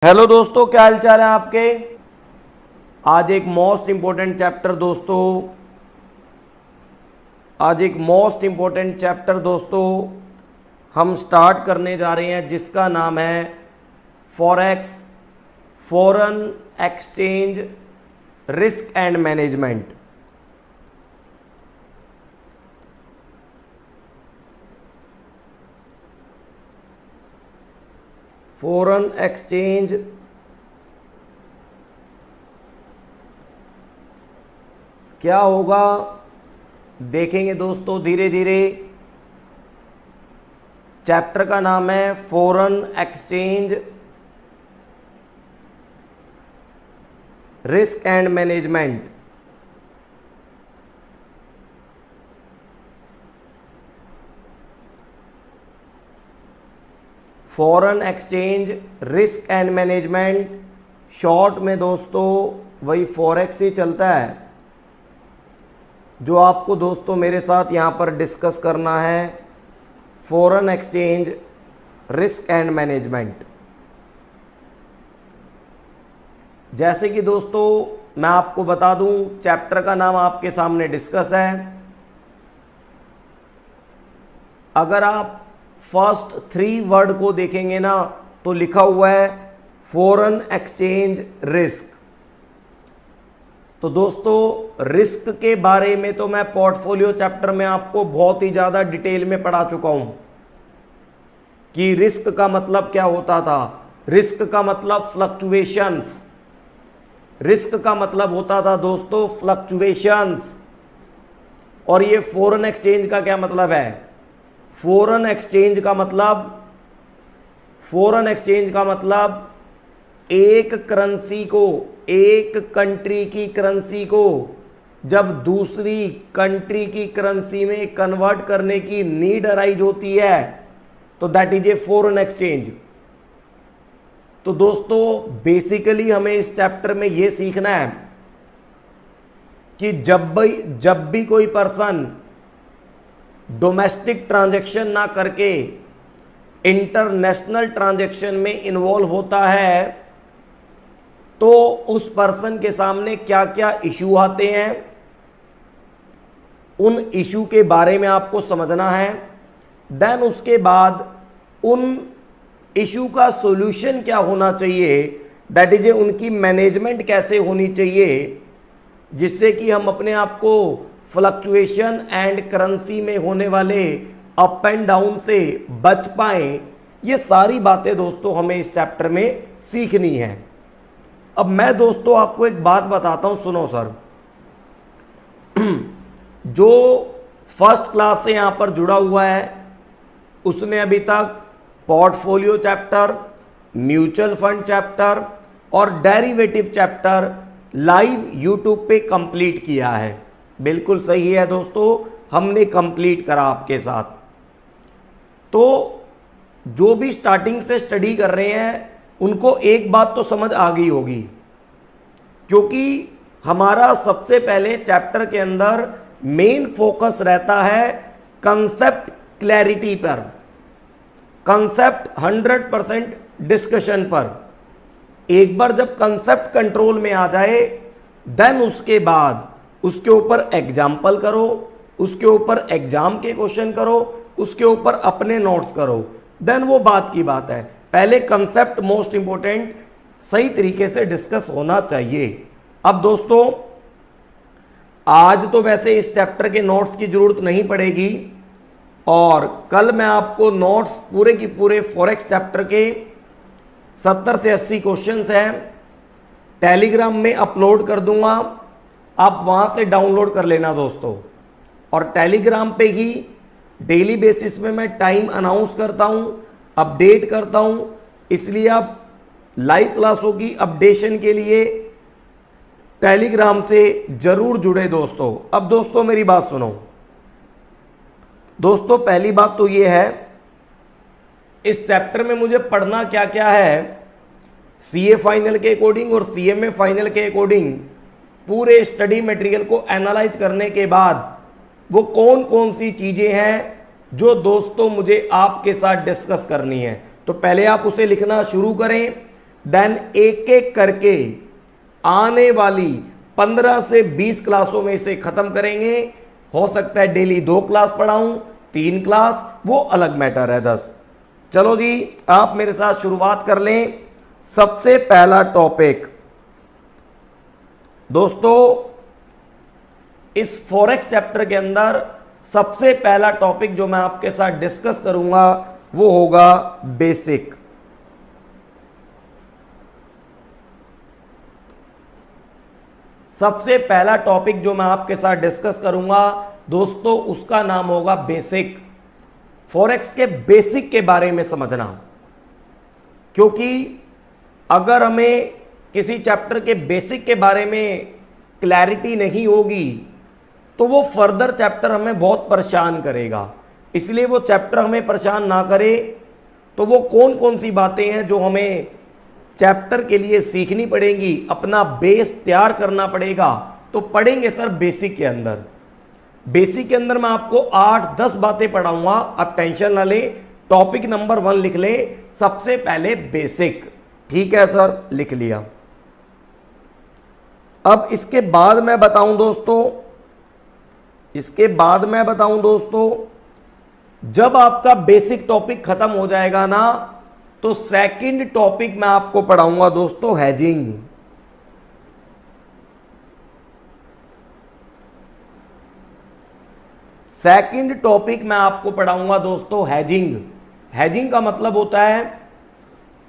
Hello दोस्तों, क्या हाल चाल है आपके। आज एक मोस्ट इंपॉर्टेंट चैप्टर दोस्तों हम स्टार्ट करने जा रहे हैं, जिसका नाम है forex, foreign exchange risk and management. Foreign exchange क्या होगा देखेंगे दोस्तों धीरे धीरे। चैप्टर का नाम है foreign exchange risk and management. Foreign exchange risk and management, short में दोस्तों वही फॉरेक्स ही चलता है, जो आपको दोस्तों मेरे साथ यहाँ पर डिस्कस करना है। Foreign exchange risk and management. जैसे कि दोस्तों मैं आपको बता दूं, चैप्टर का नाम आपके सामने डिस्कस है। अगर आप फर्स्ट 3 वर्ड को देखेंगे ना, तो लिखा हुआ है फॉरेन एक्सचेंज रिस्क। तो दोस्तों रिस्क के बारे में तो मैं पोर्टफोलियो चैप्टर में आपको बहुत ही ज़्यादा डिटेल में पढ़ा चुका हूं कि रिस्क का मतलब क्या होता था। रिस्क का मतलब फ्लक्चुएशंस, रिस्क का मतलब होता था दोस्तों फ्लक्चुएशंस। और ये फॉरेन एक्सचेंज का क्या मतलब है। फॉरेन एक्सचेंज का मतलब एक करेंसी को, एक कंट्री की करेंसी को जब दूसरी कंट्री की करेंसी में कन्वर्ट करने की नीड अराइज होती है, तो that is a foreign exchange. तो दोस्तों बेसिकली हमें इस चैप्टर में यह सीखना है कि जब भी कोई पर्सन डोमेस्टिक ट्रांजैक्शन ना करके इंटरनेशनल ट्रांजैक्शन में इन्वॉल्व होता है, तो उस पर्सन के सामने क्या क्या इशू आते हैं, उन इशू के बारे में आपको समझना है। देन उसके बाद उन इशू का सॉल्यूशन क्या होना चाहिए, दैट इज उनकी मैनेजमेंट कैसे होनी चाहिए, जिससे कि हम अपने आप को फ्लक्चुएशन एंड करेंसी में होने वाले अप एंड डाउन से बच पाएं। ये सारी बातें दोस्तों हमें इस चैप्टर में सीखनी है। अब मैं दोस्तों आपको एक बात बताता हूं, सुनो सर। जो फर्स्ट क्लास से यहां पर जुड़ा हुआ है, उसने अभी तक portfolio chapter, mutual fund chapter और डेरिवेटिव चैप्टर लाइव यूट्यूब पे कंप्लीट किया है। बिल्कुल सही है दोस्तों, हमने कंप्लीट करा आपके साथ। तो जो भी स्टार्टिंग से स्टडी कर रहे हैं उनको एक बात तो समझ आ गई होगी, क्योंकि हमारा सबसे पहले चैप्टर के अंदर मेन फोकस रहता है कंसेप्ट क्लैरिटी पर, कंसेप्ट 100% डिस्कशन पर। एक बार जब कंसेप्ट कंट्रोल में आ जाए, देन उसके बाद उसके ऊपर एग्जाम्पल करो, उसके ऊपर एग्जाम के क्वेश्चन करो, उसके ऊपर अपने नोट्स करो, देन वो बात की बात है। पहले कंसेप्ट मोस्ट इंपॉर्टेंट सही तरीके से डिस्कस होना चाहिए। अब दोस्तों आज तो वैसे इस चैप्टर के नोट्स की जरूरत नहीं पड़ेगी, और कल मैं आपको नोट्स पूरे की पूरे फॉरेक्स चैप्टर के 70 से 80 क्वेश्चंस हैं टेलीग्राम में अपलोड कर दूंगा, आप वहां से डाउनलोड कर लेना दोस्तों। और टेलीग्राम पे ही डेली बेसिस में मैं टाइम अनाउंस करता हूं, अपडेट करता हूं, इसलिए आप लाइव क्लासों की अपडेशन के लिए टेलीग्राम से जरूर जुड़े दोस्तों। अब दोस्तों मेरी बात सुनो दोस्तों, पहली बात तो ये है, इस चैप्टर में मुझे पढ़ना क्या क्या है। सीए फाइनल के अकॉर्डिंग और सीएमए फाइनल के अकॉर्डिंग पूरे स्टडी मटेरियल को एनालाइज करने के बाद वो कौन कौन सी चीजें हैं जो दोस्तों मुझे आपके साथ डिस्कस करनी है। तो पहले आप उसे लिखना शुरू करें। देन एक एक करके आने वाली 15 से 20 क्लासों में इसे खत्म करेंगे। हो सकता है डेली 2 क्लास पढ़ाऊं, 3 क्लास, वो अलग मैटर है। 10 चलो जी, आप मेरे साथ शुरुआत कर लें। सबसे पहला टॉपिक दोस्तों, इस फॉरेक्स चैप्टर के अंदर सबसे पहला टॉपिक जो मैं आपके साथ डिस्कस करूंगा वो होगा बेसिक। सबसे पहला टॉपिक जो मैं आपके साथ डिस्कस करूंगा दोस्तों, उसका नाम होगा बेसिक। फॉरेक्स के बेसिक के बारे में समझना, क्योंकि अगर हमें किसी चैप्टर के बेसिक के बारे में क्लैरिटी नहीं होगी तो वो फर्दर चैप्टर हमें बहुत परेशान करेगा। इसलिए वो चैप्टर हमें परेशान ना करे तो वो कौन कौन सी बातें हैं जो हमें चैप्टर के लिए सीखनी पड़ेंगी, अपना बेस तैयार करना पड़ेगा, तो पढ़ेंगे सर बेसिक के अंदर। बेसिक के अंदर मैं आपको 8-10 बातें पढ़ाऊंगा, आप टेंशन ना लें। टॉपिक नंबर 1 लिख लें, सबसे पहले बेसिक। ठीक है सर, लिख लिया। अब इसके बाद मैं बताऊं दोस्तों, जब आपका बेसिक टॉपिक खत्म हो जाएगा ना, तो सेकंड टॉपिक मैं आपको पढ़ाऊंगा दोस्तों हेजिंग। सेकंड टॉपिक मैं आपको पढ़ाऊंगा दोस्तों हेजिंग। हेजिंग का मतलब होता है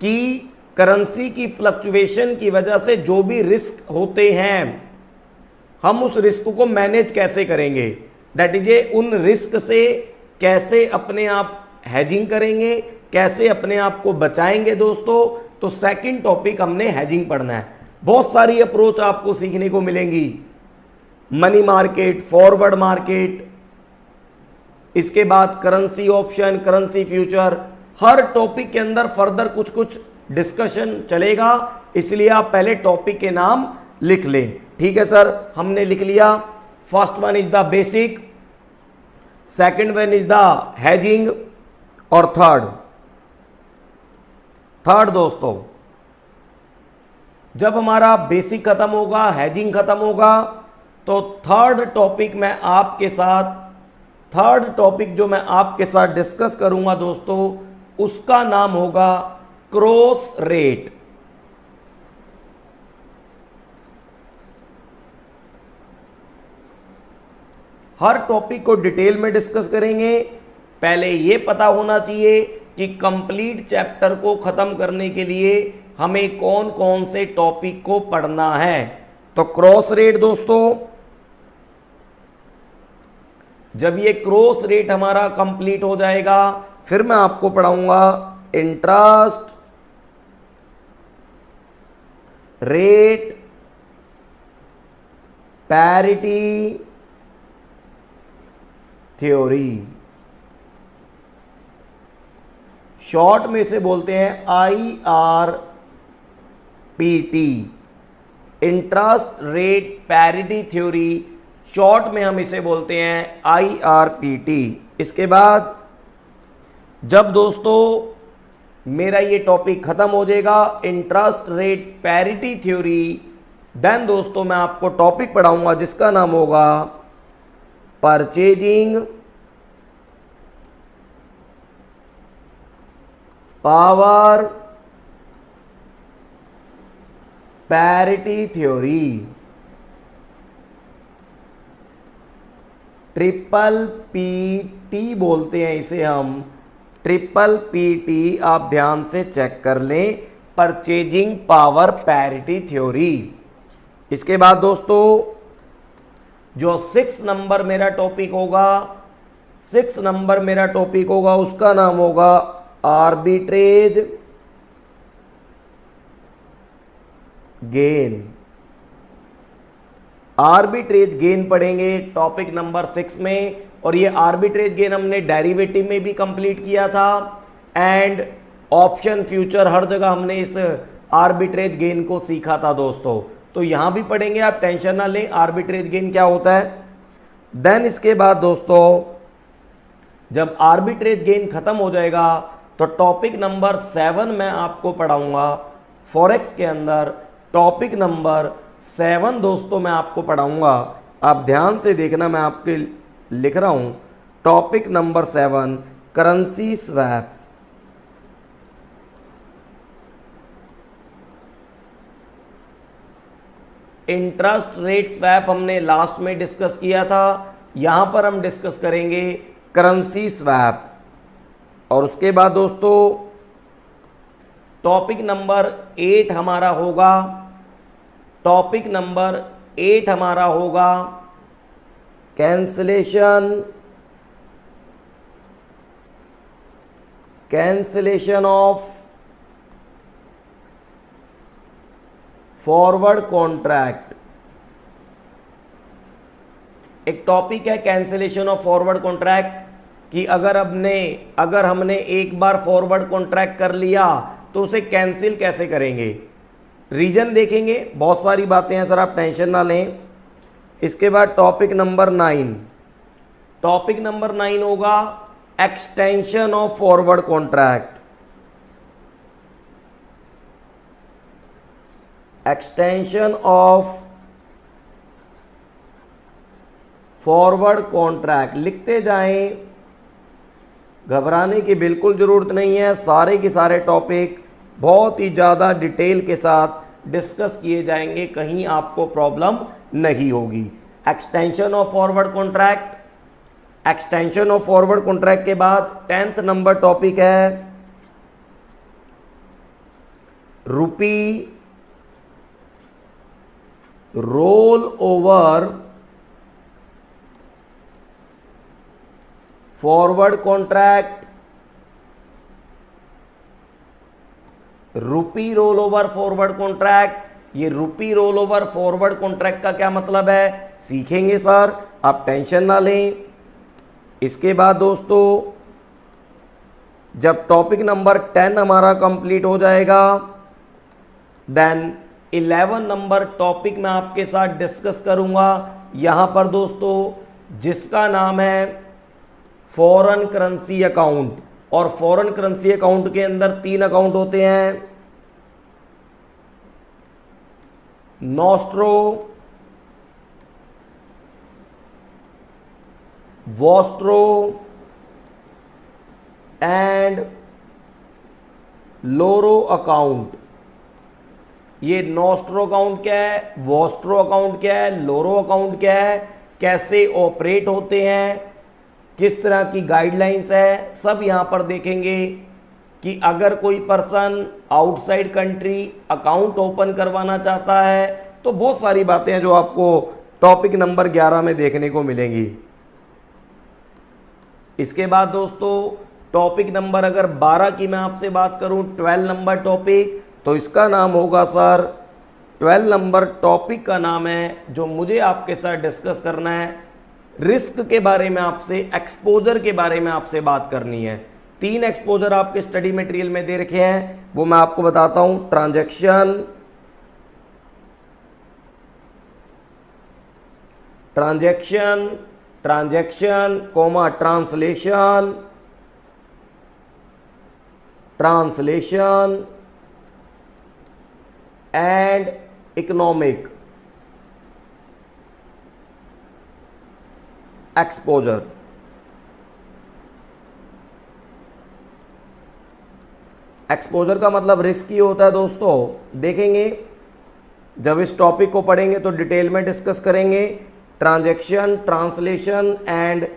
कि करेंसी की फ्लक्चुएशन की वजह से जो भी रिस्क होते हैं, हम उस रिस्क को मैनेज कैसे करेंगे, दैट इज उन रिस्क से कैसे अपने आप हेजिंग करेंगे, कैसे अपने आप को बचाएंगे दोस्तों। तो सेकंड टॉपिक हमने हेजिंग पढ़ना है। बहुत सारी अप्रोच आपको सीखने को मिलेंगी, मनी मार्केट, फॉरवर्ड मार्केट, इसके बाद करेंसी ऑप्शन, करेंसी फ्यूचर, हर टॉपिक के अंदर फर्दर कुछ कुछ डिस्कशन चलेगा। इसलिए आप पहले टॉपिक के नाम लिख लें। ठीक है सर, हमने लिख लिया। First one is the basic, second one is the hedging, और थर्ड दोस्तों, जब हमारा बेसिक खत्म होगा, हेजिंग खत्म होगा, तो थर्ड टॉपिक जो मैं आपके साथ डिस्कस करूंगा दोस्तों, उसका नाम होगा क्रॉस रेट। हर टॉपिक को डिटेल में डिस्कस करेंगे। पहले यह पता होना चाहिए कि कंप्लीट चैप्टर को खत्म करने के लिए हमें कौन कौन से टॉपिक को पढ़ना है। तो क्रॉस रेट दोस्तों, जब ये क्रॉस रेट हमारा कंप्लीट हो जाएगा, फिर मैं आपको पढ़ाऊंगा interest rate parity theory. Short में से बोलते हैं IRPT, interest rate parity theory. Short में हम इसे बोलते हैं IRPT। इसके बाद जब दोस्तों मेरा ये टॉपिक खत्म हो जाएगा, interest rate parity theory, then दोस्तों मैं आपको टॉपिक पढ़ाऊंगा जिसका नाम होगा purchasing power parity theory. PPT बोलते हैं इसे हम, PPT आप ध्यान से चेक कर लें, परचेजिंग पावर पैरिटी थ्योरी। इसके बाद दोस्तों जो 6 नंबर मेरा टॉपिक होगा, उसका नाम होगा आर्बिट्रेज गेन। आर्बिट्रेज गेन पढ़ेंगे टॉपिक नंबर 6 में, और ये आर्बिट्रेज गेन हमने डेरिवेटिव में भी कंप्लीट किया था, एंड ऑप्शन फ्यूचर हर जगह हमने इस आर्बिट्रेज गेन को सीखा था दोस्तों। तो यहां भी पढ़ेंगे, आप टेंशन ना लें आर्बिट्रेज गेन क्या होता है। देन इसके बाद दोस्तों जब आर्बिट्रेज गेन खत्म हो जाएगा तो टॉपिक नंबर 7 मैं आपको पढ़ाऊंगा फॉरेक्स के अंदर टॉपिक नंबर 7 दोस्तों मैं आपको पढ़ाऊंगा। आप ध्यान से देखना, मैं आपके लिख रहा हूं topic number 7 currency swap. Interest rate swap हमने लास्ट में डिस्कस किया था, यहां पर हम डिस्कस करेंगे करेंसी स्वैप। और उसके बाद दोस्तों टॉपिक नंबर 8 हमारा होगा, टॉपिक नंबर 8 हमारा होगा कैंसिलेशन ऑफ फॉरवर्ड कॉन्ट्रैक्ट। एक टॉपिक है कैंसिलेशन ऑफ फॉरवर्ड कॉन्ट्रैक्ट कि अगर हमने एक बार फॉरवर्ड कॉन्ट्रैक्ट कर लिया तो उसे कैंसिल कैसे करेंगे, रीजन देखेंगे। बहुत सारी बातें हैं सर, आप टेंशन ना लें। इसके बाद टॉपिक नंबर 9, टॉपिक नंबर 9 होगा extension of forward contract. Extension of forward contract लिखते जाएं, घबराने की बिल्कुल ज़रूरत नहीं है। सारे के सारे टॉपिक बहुत ही ज़्यादा डिटेल के साथ डिस्कस किए जाएंगे, कहीं आपको प्रॉब्लम नहीं होगी। Extension of forward contract, extension of forward contract के बाद 10th नंबर टॉपिक है रुपी रोल ओवर फॉरवर्ड कॉन्ट्रैक्ट। रुपी रोल ओवर फॉरवर्ड कॉन्ट्रैक्ट, ये रुपी रोल ओवर फॉरवर्ड कॉन्ट्रैक्ट का क्या मतलब है सीखेंगे सर, आप टेंशन ना लें। इसके बाद दोस्तों जब टॉपिक नंबर 10 हमारा कंप्लीट हो जाएगा, देन 11 नंबर टॉपिक मैं आपके साथ डिस्कस करूंगा। यहां पर दोस्तों जिसका नाम है फॉरेन करेंसी अकाउंट, और फॉरेन करेंसी अकाउंट के अंदर 3 अकाउंट होते हैं, nostro, Vostro and loro account. ये नॉस्ट्रो अकाउंट क्या है, वॉस्ट्रो अकाउंट क्या है, लोरो अकाउंट क्या है, कैसे ऑपरेट होते हैं, किस तरह की गाइडलाइंस है, सब यहाँ पर देखेंगे कि अगर कोई person outside country account open करवाना चाहता है तो बहुत सारी बातें हैं जो आपको टॉपिक नंबर 11 में देखने को मिलेंगी। इसके बाद दोस्तों टॉपिक नंबर अगर 12 की मैं आपसे बात करूं, 12 नंबर टॉपिक, तो इसका नाम होगा सर, 12 नंबर टॉपिक का नाम है जो मुझे आपके साथ डिस्कस करना है, रिस्क के बारे में आपसे, एक्सपोजर के बारे में आपसे बात करनी है। 3 एक्सपोजर आपके स्टडी मटेरियल में दे रखे हैं, वो मैं आपको बताता हूं। Transaction, transaction, transaction comma translation, translation and economic exposure. Exposure का मतलब रिस्क ही होता है दोस्तों, देखेंगे जब इस टॉपिक को पढ़ेंगे तो डिटेल में डिस्कस करेंगे। Transaction, translation and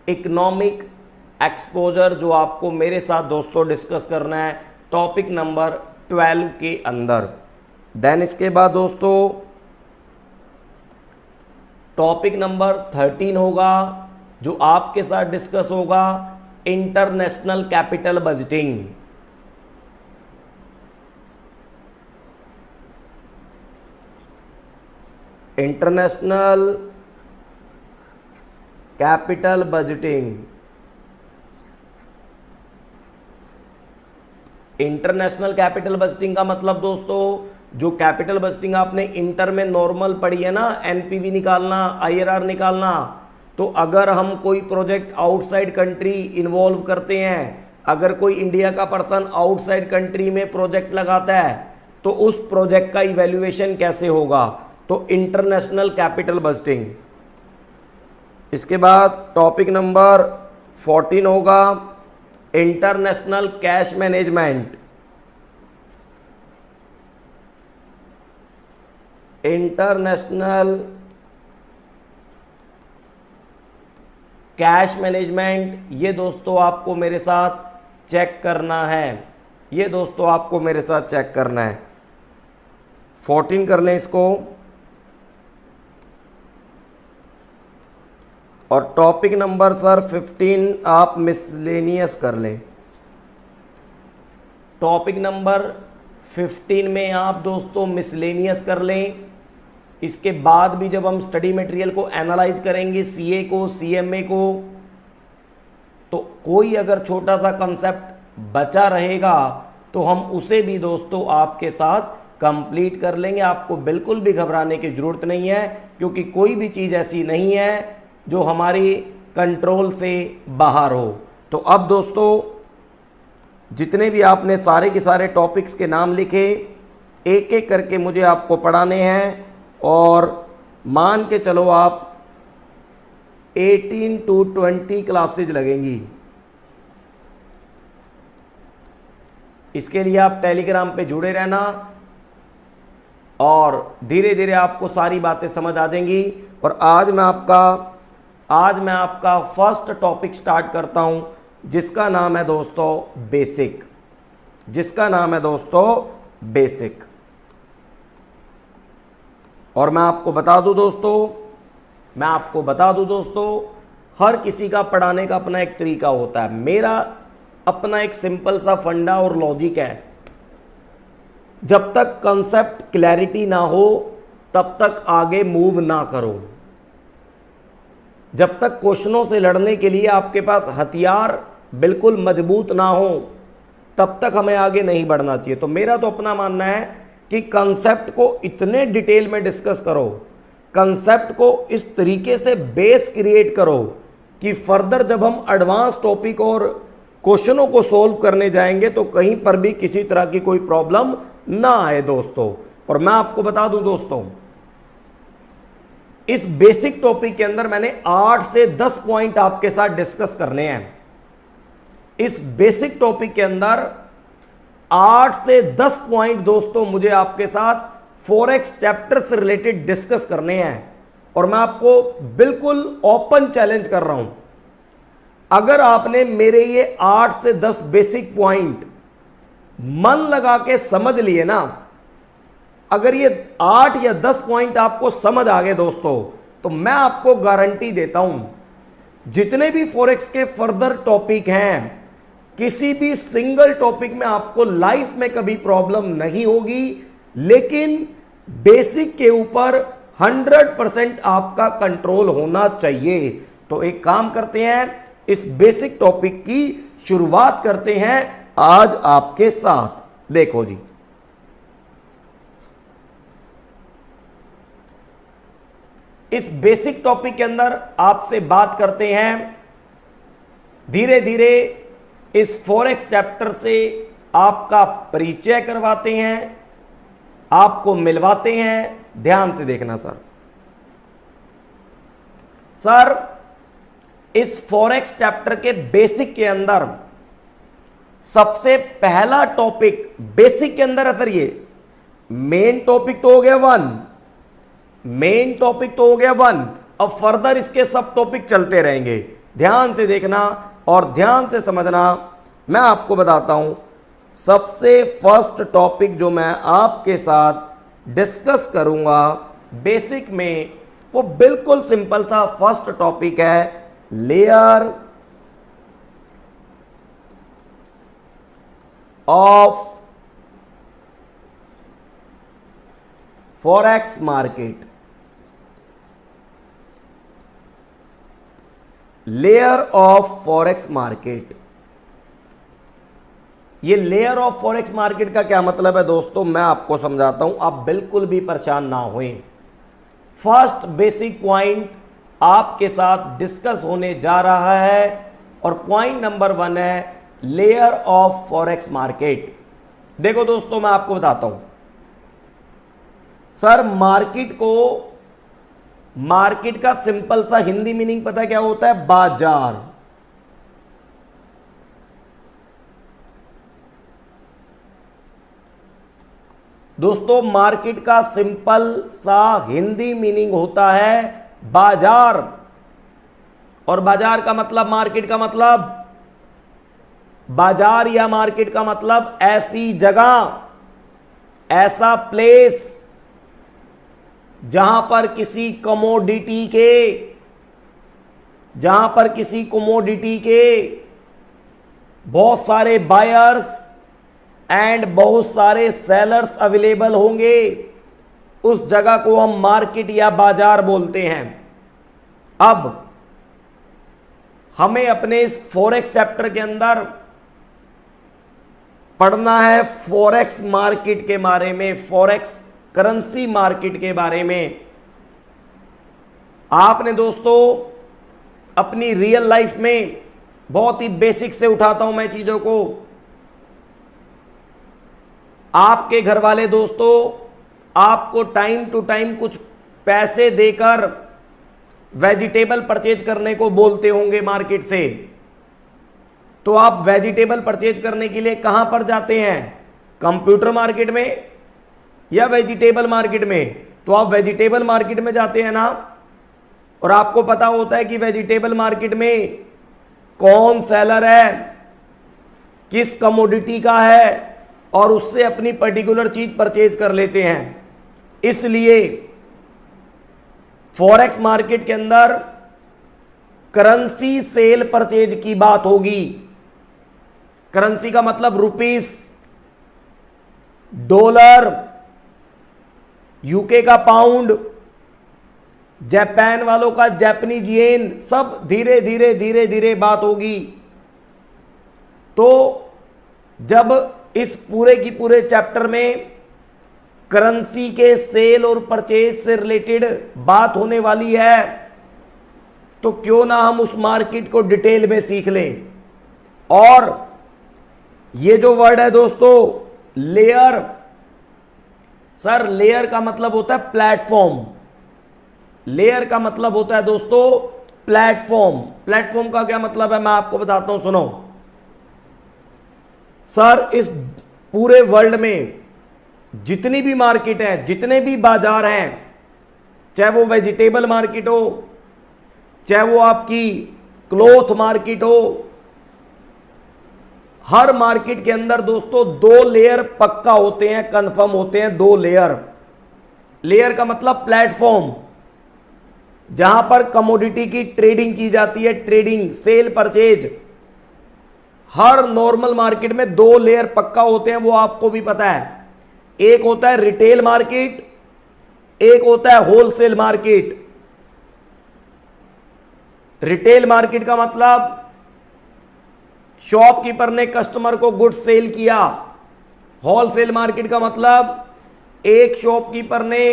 economic exposure जो आपको मेरे साथ दोस्तों डिस्कस करना है टॉपिक नंबर 12 के अंदर। देन इसके बाद दोस्तों टॉपिक नंबर 13 होगा जो आपके साथ डिस्कस होगा, international capital budgeting. International capital budgeting. International capital budgeting का मतलब दोस्तों जो कैपिटल बजटिंग आपने इंटर में नॉर्मल पढ़ी है ना, एनपीवी निकालना, आईआरआर निकालना, तो अगर हम कोई प्रोजेक्ट आउटसाइड कंट्री इन्वॉल्व करते हैं, अगर कोई इंडिया का पर्सन आउटसाइड कंट्री में प्रोजेक्ट लगाता है तो उस प्रोजेक्ट का इवैल्यूएशन कैसे होगा, तो इंटरनेशनल कैपिटल बजटिंग। इसके बाद टॉपिक नंबर 14 होगा international cash management. International cash management, ये दोस्तों आपको मेरे साथ चेक करना है, ये दोस्तों आपको मेरे साथ चेक करना है। 14 कर लें इसको, और टॉपिक नंबर सर 15 आप मिसलेनियस कर लें। टॉपिक नंबर 15 में आप दोस्तों मिसलेनियस कर लें। इसके बाद भी जब हम स्टडी मटेरियल को एनालाइज करेंगे, सीए को, सीएमए को, तो कोई अगर छोटा सा कंसेप्ट बचा रहेगा तो हम उसे भी दोस्तों आपके साथ कंप्लीट कर लेंगे। आपको बिल्कुल भी घबराने की ज़रूरत नहीं है, क्योंकि कोई भी चीज़ ऐसी नहीं है जो हमारी कंट्रोल से बाहर हो। तो अब दोस्तों जितने भी आपने सारे के सारे टॉपिक्स के नाम लिखे, एक एक करके मुझे आपको पढ़ाने हैं, और मान के चलो आप 18 to 20 क्लासेज लगेंगी। इसके लिए आप टेलीग्राम पे जुड़े रहना, और धीरे धीरे आपको सारी बातें समझ आ जाएंगी। और आज मैं आपका फर्स्ट टॉपिक स्टार्ट करता हूं, जिसका नाम है दोस्तों बेसिक। जिसका नाम है दोस्तों बेसिक। और मैं आपको बता दूं दोस्तों, हर किसी का पढ़ाने का अपना एक तरीका होता है। मेरा अपना एक सिंपल सा फंडा और लॉजिक है, जब तक कंसेप्ट क्लैरिटी ना हो तब तक आगे मूव ना करो। जब तक क्वेश्चनों से लड़ने के लिए आपके पास हथियार बिल्कुल मजबूत ना हो तब तक हमें आगे नहीं बढ़ना चाहिए। तो मेरा तो अपना मानना है कि कंसेप्ट को इतने डिटेल में डिस्कस करो, कंसेप्ट को इस तरीके से बेस क्रिएट करो कि फर्दर जब हम एडवांस टॉपिक और क्वेश्चनों को सोल्व करने जाएंगे तो कहीं पर भी किसी तरह की कोई प्रॉब्लम ना आए दोस्तों। और मैं आपको बता दूं दोस्तों, इस बेसिक टॉपिक के अंदर मैंने 8 से 10 पॉइंट आपके साथ डिस्कस करने हैं। इस बेसिक टॉपिक के अंदर 8 से 10 पॉइंट दोस्तों मुझे आपके साथ फॉरेक्स चैप्टर से रिलेटेड डिस्कस करने हैं। और मैं आपको बिल्कुल ओपन चैलेंज कर रहा हूं, अगर आपने मेरे ये 8 से 10 बेसिक पॉइंट मन लगा के समझ लिए ना, अगर ये 8 या 10 पॉइंट आपको समझ आ गए दोस्तों, तो मैं आपको गारंटी देता हूं जितने भी फॉरेक्स के फर्दर टॉपिक हैं, किसी भी सिंगल टॉपिक में आपको लाइफ में कभी प्रॉब्लम नहीं होगी। लेकिन बेसिक के ऊपर 100% आपका कंट्रोल होना चाहिए। तो एक काम करते हैं, इस बेसिक टॉपिक की शुरुआत करते हैं आज आपके साथ। देखो जी, इस बेसिक टॉपिक के अंदर आपसे बात करते हैं, धीरे धीरे इस फॉरेक्स चैप्टर से आपका परिचय करवाते हैं, आपको मिलवाते हैं। ध्यान से देखना सर, इस फॉरेक्स चैप्टर के बेसिक के अंदर सबसे पहला टॉपिक बेसिक के अंदर है सर, ये मेन टॉपिक तो हो गया 1, अब फर्दर इसके सब टॉपिक चलते रहेंगे। ध्यान से देखना और ध्यान से समझना। मैं आपको बताता हूं, सबसे फर्स्ट टॉपिक जो मैं आपके साथ डिस्कस करूंगा बेसिक में, वो बिल्कुल सिंपल सा फर्स्ट टॉपिक है, layer of forex market. Layer of forex market, ये लेयर ऑफ फॉरेक्स मार्केट का क्या मतलब है दोस्तों, मैं आपको समझाता हूं, आप बिल्कुल भी परेशान ना होएं। फर्स्ट बेसिक पॉइंट आपके साथ डिस्कस होने जा रहा है, और पॉइंट नंबर 1 है लेयर ऑफ फॉरेक्स मार्केट। देखो दोस्तों, मैं आपको बताता हूं, सर मार्केट का सिंपल सा हिंदी मीनिंग पता है क्या होता है? बाजार। दोस्तों मार्केट का सिंपल सा हिंदी मीनिंग होता है बाजार। और बाजार का मतलब, मार्केट का मतलब, बाजार या मार्केट का मतलब ऐसी जगह, ऐसा प्लेस जहां पर किसी कमोडिटी के बहुत सारे बायर्स एंड बहुत सारे सेलर्स अवेलेबल होंगे, उस जगह को हम मार्केट या बाजार बोलते हैं। अब हमें अपने इस फॉरेक्स चैप्टर के अंदर पढ़ना है फॉरेक्स मार्केट के बारे में, फॉरेक्स करेंसी मार्केट के बारे में। आपने दोस्तों अपनी रियल लाइफ में, बहुत ही बेसिक से उठाता हूं मैं चीजों को, आपके घर वाले दोस्तों आपको टाइम टू टाइम कुछ पैसे देकर वेजिटेबल परचेज करने को बोलते होंगे मार्केट से। तो आप वेजिटेबल परचेज करने के लिए कहां पर जाते हैं? कंप्यूटर मार्केट में या वेजिटेबल मार्केट में? तो आप वेजिटेबल मार्केट में जाते हैं ना, और आपको पता होता है कि वेजिटेबल मार्केट में कौन सेलर है, किस कमोडिटी का है, और उससे अपनी पर्टिकुलर चीज परचेज कर लेते हैं। इसलिए फॉरेक्स मार्केट के अंदर करेंसी सेल परचेज की बात होगी। करेंसी का मतलब रुपीस, डॉलर, यूके का पाउंड, जापान वालों का जापानीज येन, सब धीरे धीरे बात होगी। तो जब इस पूरे की पूरे चैप्टर में करेंसी के सेल और परचेज से रिलेटेड बात होने वाली है, तो क्यों ना हम उस मार्केट को डिटेल में सीख लें। और ये जो वर्ड है दोस्तों लेयर, सर लेयर का मतलब होता है प्लेटफॉर्म। लेयर का मतलब होता है दोस्तों प्लेटफॉर्म। प्लेटफॉर्म का क्या मतलब है मैं आपको बताता हूं, सुनो। सर इस पूरे वर्ल्ड में जितनी भी मार्केट है, जितने भी बाजार हैं, चाहे वो वेजिटेबल मार्केट हो, चाहे वो आपकी क्लॉथ मार्केट हो, हर मार्केट के अंदर दोस्तों 2 लेयर पक्का होते हैं, कंफर्म होते हैं। 2 लेयर। लेयर का मतलब प्लेटफॉर्म, जहां पर कमोडिटी की ट्रेडिंग की जाती है, ट्रेडिंग, सेल, परचेज। हर नॉर्मल मार्केट में 2 लेयर पक्का होते हैं, वो आपको भी पता है। एक होता है रिटेल मार्केट, एक होता है होलसेल मार्केट। रिटेल मार्केट का मतलब शॉपकीपर ने कस्टमर को गुड्स सेल किया। होलसेल मार्केट का मतलब एक शॉपकीपर ने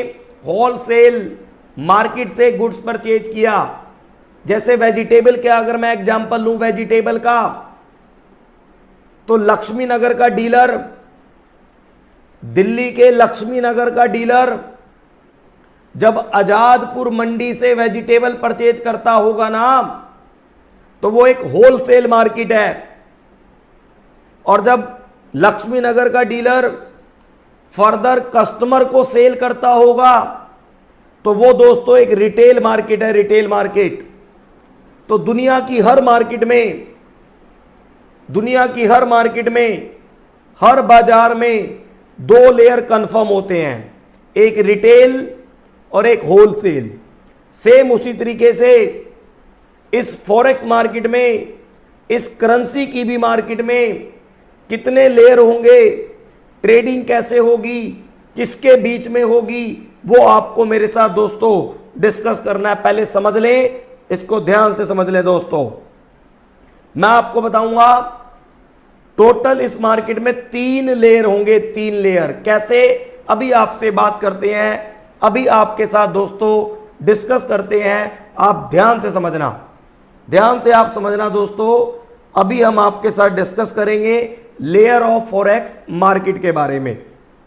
होलसेल मार्केट से गुड्स परचेज किया। जैसे वेजिटेबल का अगर मैं एग्जांपल लूं वेजिटेबल का, तो लक्ष्मी नगर का डीलर, दिल्ली के लक्ष्मी नगर का डीलर जब आजादपुर मंडी से वेजिटेबल परचेज करता होगा ना, तो वो एक होलसेल मार्केट है। और जब लक्ष्मी नगर का डीलर फर्दर कस्टमर को सेल करता होगा, तो वो दोस्तों एक रिटेल मार्केट है, रिटेल मार्केट। तो दुनिया की हर मार्केट में, हर बाजार में 2 लेयर कंफर्म होते हैं, एक रिटेल और एक होलसेल। सेम उसी तरीके से इस फॉरेक्स मार्केट में, इस करेंसी की भी मार्केट में कितने लेयर होंगे, ट्रेडिंग कैसे होगी, किसके बीच में होगी, वो आपको मेरे साथ दोस्तों डिस्कस करना है। पहले समझ लें, इसको ध्यान से समझ लें दोस्तों। मैं आपको बताऊंगा टोटल इस मार्केट में 3 लेयर होंगे, 3 लेयर। कैसे, अभी आपसे बात करते हैं, अभी आपके साथ दोस्तों डिस्कस करते हैं। आप ध्यान से समझना, ध्यान से आप समझना दोस्तों। अभी हम आपके साथ डिस्कस करेंगे लेयर ऑफ फॉरेक्स मार्केट के बारे में।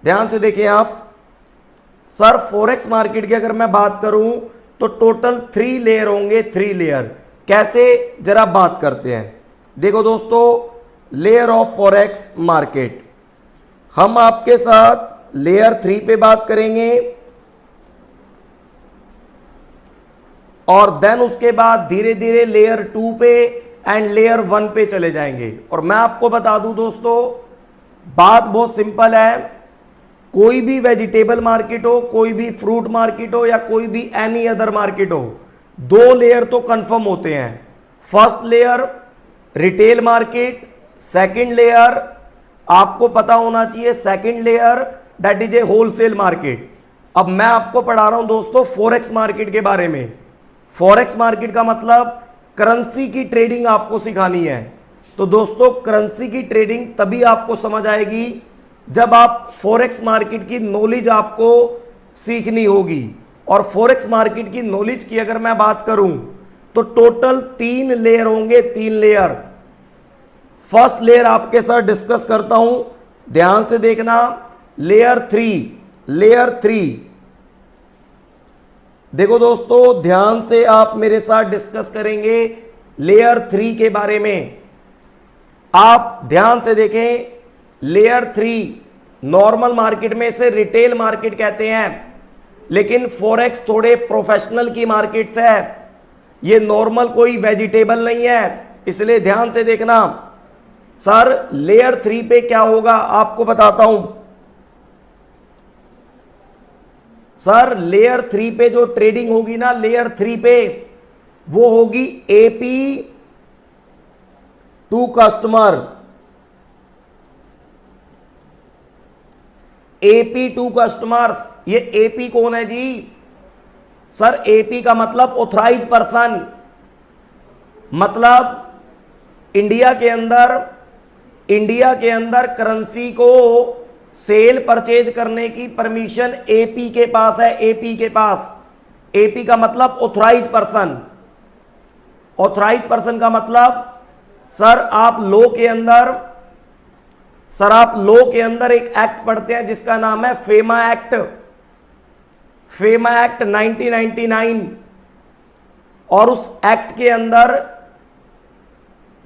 ध्यान से देखिए आप। सर फॉरेक्स मार्केट की अगर मैं बात करूं तो टोटल 3 लेयर होंगे, 3 लेयर। कैसे, जरा बात करते हैं। देखो दोस्तों, लेयर ऑफ फॉरेक्स मार्केट, हम आपके साथ लेयर 3 पे बात करेंगे और देन उसके बाद धीरे धीरे लेयर 2 पे एंड लेयर 1 पे चले जाएंगे। और मैं आपको बता दूं दोस्तों, बात बहुत सिंपल है। कोई भी वेजिटेबल मार्केट हो, कोई भी फ्रूट मार्केट हो या कोई भी एनी अदर मार्केट हो, 2 लेयर तो कंफर्म होते हैं। First layer retail market, second layer आपको पता होना चाहिए, second layer that is a wholesale market. अब मैं आपको पढ़ा रहा हूं दोस्तों फॉरेक्स मार्केट के बारे में। फॉरेक्स मार्केट का मतलब करेंसी की ट्रेडिंग आपको सिखानी है। तो दोस्तों करेंसी की ट्रेडिंग तभी आपको समझ आएगी जब आप फॉरेक्स मार्केट की नॉलेज आपको सीखनी होगी। और फॉरेक्स मार्केट की नॉलेज की अगर मैं बात करूं तो टोटल 3 लेयर होंगे, 3 लेयर। फर्स्ट लेयर आपके साथ डिस्कस करता हूं, ध्यान से देखना। लेयर 3, लेयर 3, देखो दोस्तों ध्यान से आप मेरे साथ डिस्कस करेंगे लेयर 3 के बारे में। आप ध्यान से देखें, लेयर 3 नॉर्मल मार्केट में से रिटेल मार्केट कहते हैं, लेकिन फॉरेक्स थोड़े प्रोफेशनल की मार्केट है। ये नॉर्मल कोई वेजिटेबल नहीं है, इसलिए ध्यान से देखना। सर लेयर 3 पे क्या होगा आपको बताता हूं। सर लेयर 3 पे जो ट्रेडिंग होगी ना, लेयर 3 पे वो होगी AP to customer. AP to customers, ये एपी कौन है जी? सर एपी का मतलब ऑथराइज पर्सन, मतलब इंडिया के अंदर करेंसी को सेल परचेज करने की परमिशन एपी के पास है। एपी के पास, एपी का मतलब ऑथराइज पर्सन। ऑथराइज पर्सन का मतलब सर आप लॉ के अंदर एक एक्ट पढ़ते हैं जिसका नाम है फेमा एक्ट। FEMA act 1999। और उस एक्ट के अंदर